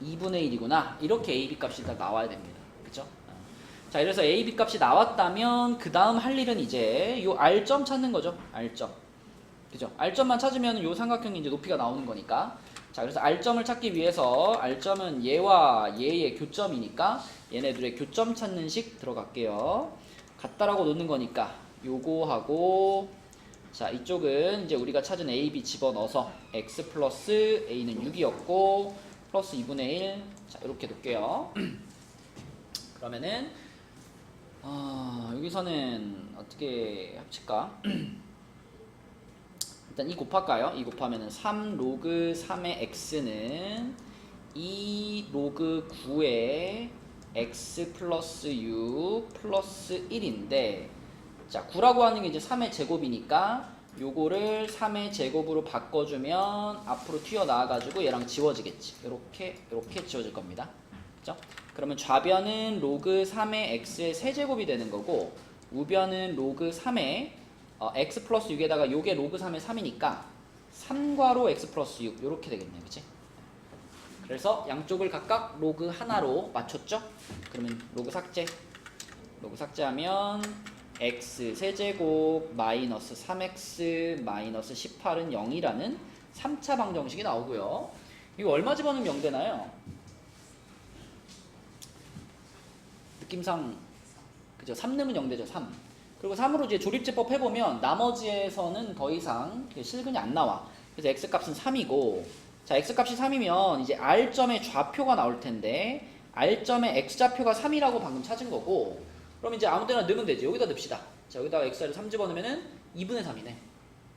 2분의 1이구나. 이렇게 A, B 값이 다 나와야 됩니다. 그죠? 자, 그래서 A, B 값이 나왔다면 그 다음 할 일은 이제 요 R점 찾는 거죠. R점. 그죠? R점만 찾으면 요 삼각형이 이제 높이가 나오는 거니까. 자, 그래서 R점을 찾기 위해서 R점은 얘와 얘의 교점이니까 얘네들의 교점 찾는 식 들어갈게요. 같다라고 놓는 거니까 요거하고 자, 이쪽은 이제 우리가 찾은 A, B 집어넣어서 x 플러스 A는 6이었고 플러스 2분의 1 자, 이렇게 놓을게요. 그러면은 여기서는 어떻게 합칠까? 일단 이 곱할까요? 이 곱하면은 3 로그 3의 x는 2 로그 9의 x 플러스 6 플러스 1인데 자, 9라고 하는 게 이제 3의 제곱이니까 요거를 3의 제곱으로 바꿔주면 앞으로 튀어나와가지고 얘랑 지워지겠지. 이렇게 지워질 겁니다. 그죠? 그러면 좌변은 로그 3의 x의 세제곱이 되는 거고 우변은 로그 3의 x 플러스 6에다가 요게 로그 3의 3이니까 3괄호 x 플러스 6 요렇게 되겠네요. 그치? 그래서 양쪽을 각각 로그 하나로 맞췄죠? 그러면 로그 삭제하면 x 세제곱 마이너스 3x 마이너스 18은 0이라는 3차 방정식이 나오고요. 이거 얼마 집어넣으면 0 되나요? 느낌상 그죠? 3 넣으면 0 되죠. 3. 그리고 3으로 이제 조립제법 해보면 나머지에서는 더 이상 실근이 안 나와. 그래서 x값은 3이고 자, x값이 3이면 이제 r점의 좌표가 나올 텐데 r점의 x좌표가 3이라고 방금 찾은 거고 그럼 이제 아무 데나 넣으면 되지. 여기다 넣읍시다. 자, 여기다가 x를 3 집어넣으면은 2분의 3이네.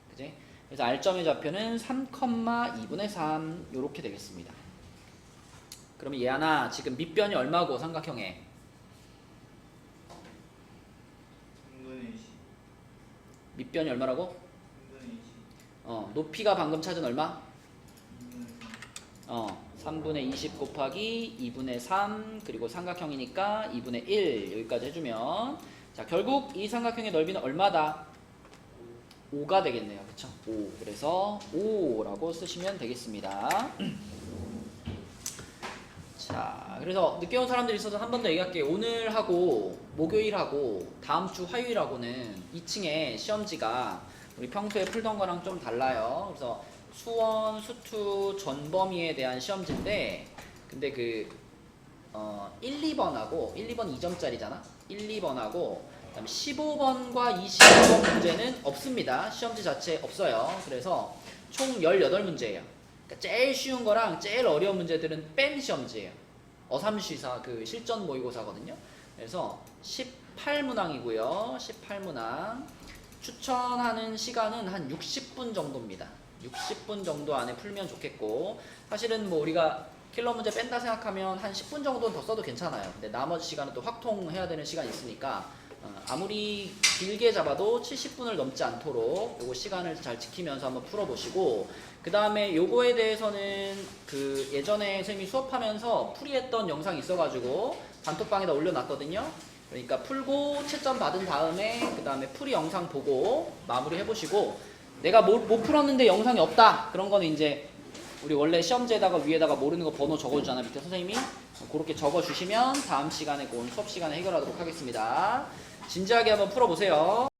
그지? 그래서 r점의 좌표는 3, 2분의 3 요렇게 되겠습니다. 그러면 얘 하나 지금 밑변이 얼마고 삼각형에? 3분의 20. 밑변이 얼마라고? 3분의 20. 높이가 방금 찾은 얼마? 3분의 3. 3분의 20 곱하기 2분의 3 그리고 삼각형이니까 2분의 1 여기까지 해주면 자, 결국 이 삼각형의 넓이는 얼마다? 5가 되겠네요. 그쵸? 5. 그래서 5라고 쓰시면 되겠습니다. 자, 그래서 늦게 온 사람들이 있어서 한 번 더 얘기할게요. 오늘하고 목요일하고 다음 주 화요일하고는 2층에 시험지가 우리 평소에 풀던 거랑 좀 달라요. 그래서 수원, 수투, 전범위에 대한 시험지인데 근데 그 1, 2번하고 1, 2번 2점짜리잖아. 1, 2번하고 그다음에 15번과 25번 문제는 없습니다. 시험지 자체에 없어요. 그래서 총 18문제예요. 그러니까 제일 쉬운 거랑 제일 어려운 문제들은 뺀 시험지예요. 어삼시사 그 실전 모의고사거든요. 그래서 18문항이고요. 18문항. 추천하는 시간은 한 60분 정도입니다. 60분 정도 안에 풀면 좋겠고 사실은 뭐 우리가 킬러 문제 뺀다 생각하면 한 10분 정도는 더 써도 괜찮아요. 근데 나머지 시간은 또 확통해야 되는 시간이 있으니까 아무리 길게 잡아도 70분을 넘지 않도록 요거 시간을 잘 지키면서 한번 풀어보시고 그 다음에 요거에 대해서는 그 예전에 선생님이 수업하면서 풀이했던 영상이 있어가지고 단톡방에다 올려놨거든요. 그러니까 풀고 채점 받은 다음에 그 다음에 풀이 영상 보고 마무리 해보시고 내가 못 풀었는데 영상이 없다 그런 거는 이제 우리 원래 시험지에다가 위에다가 모르는 거 번호 적어주잖아. 밑에 선생님이 그렇게 적어주시면 다음 시간에 그 수업 시간에 해결하도록 하겠습니다. 진지하게 한번 풀어보세요.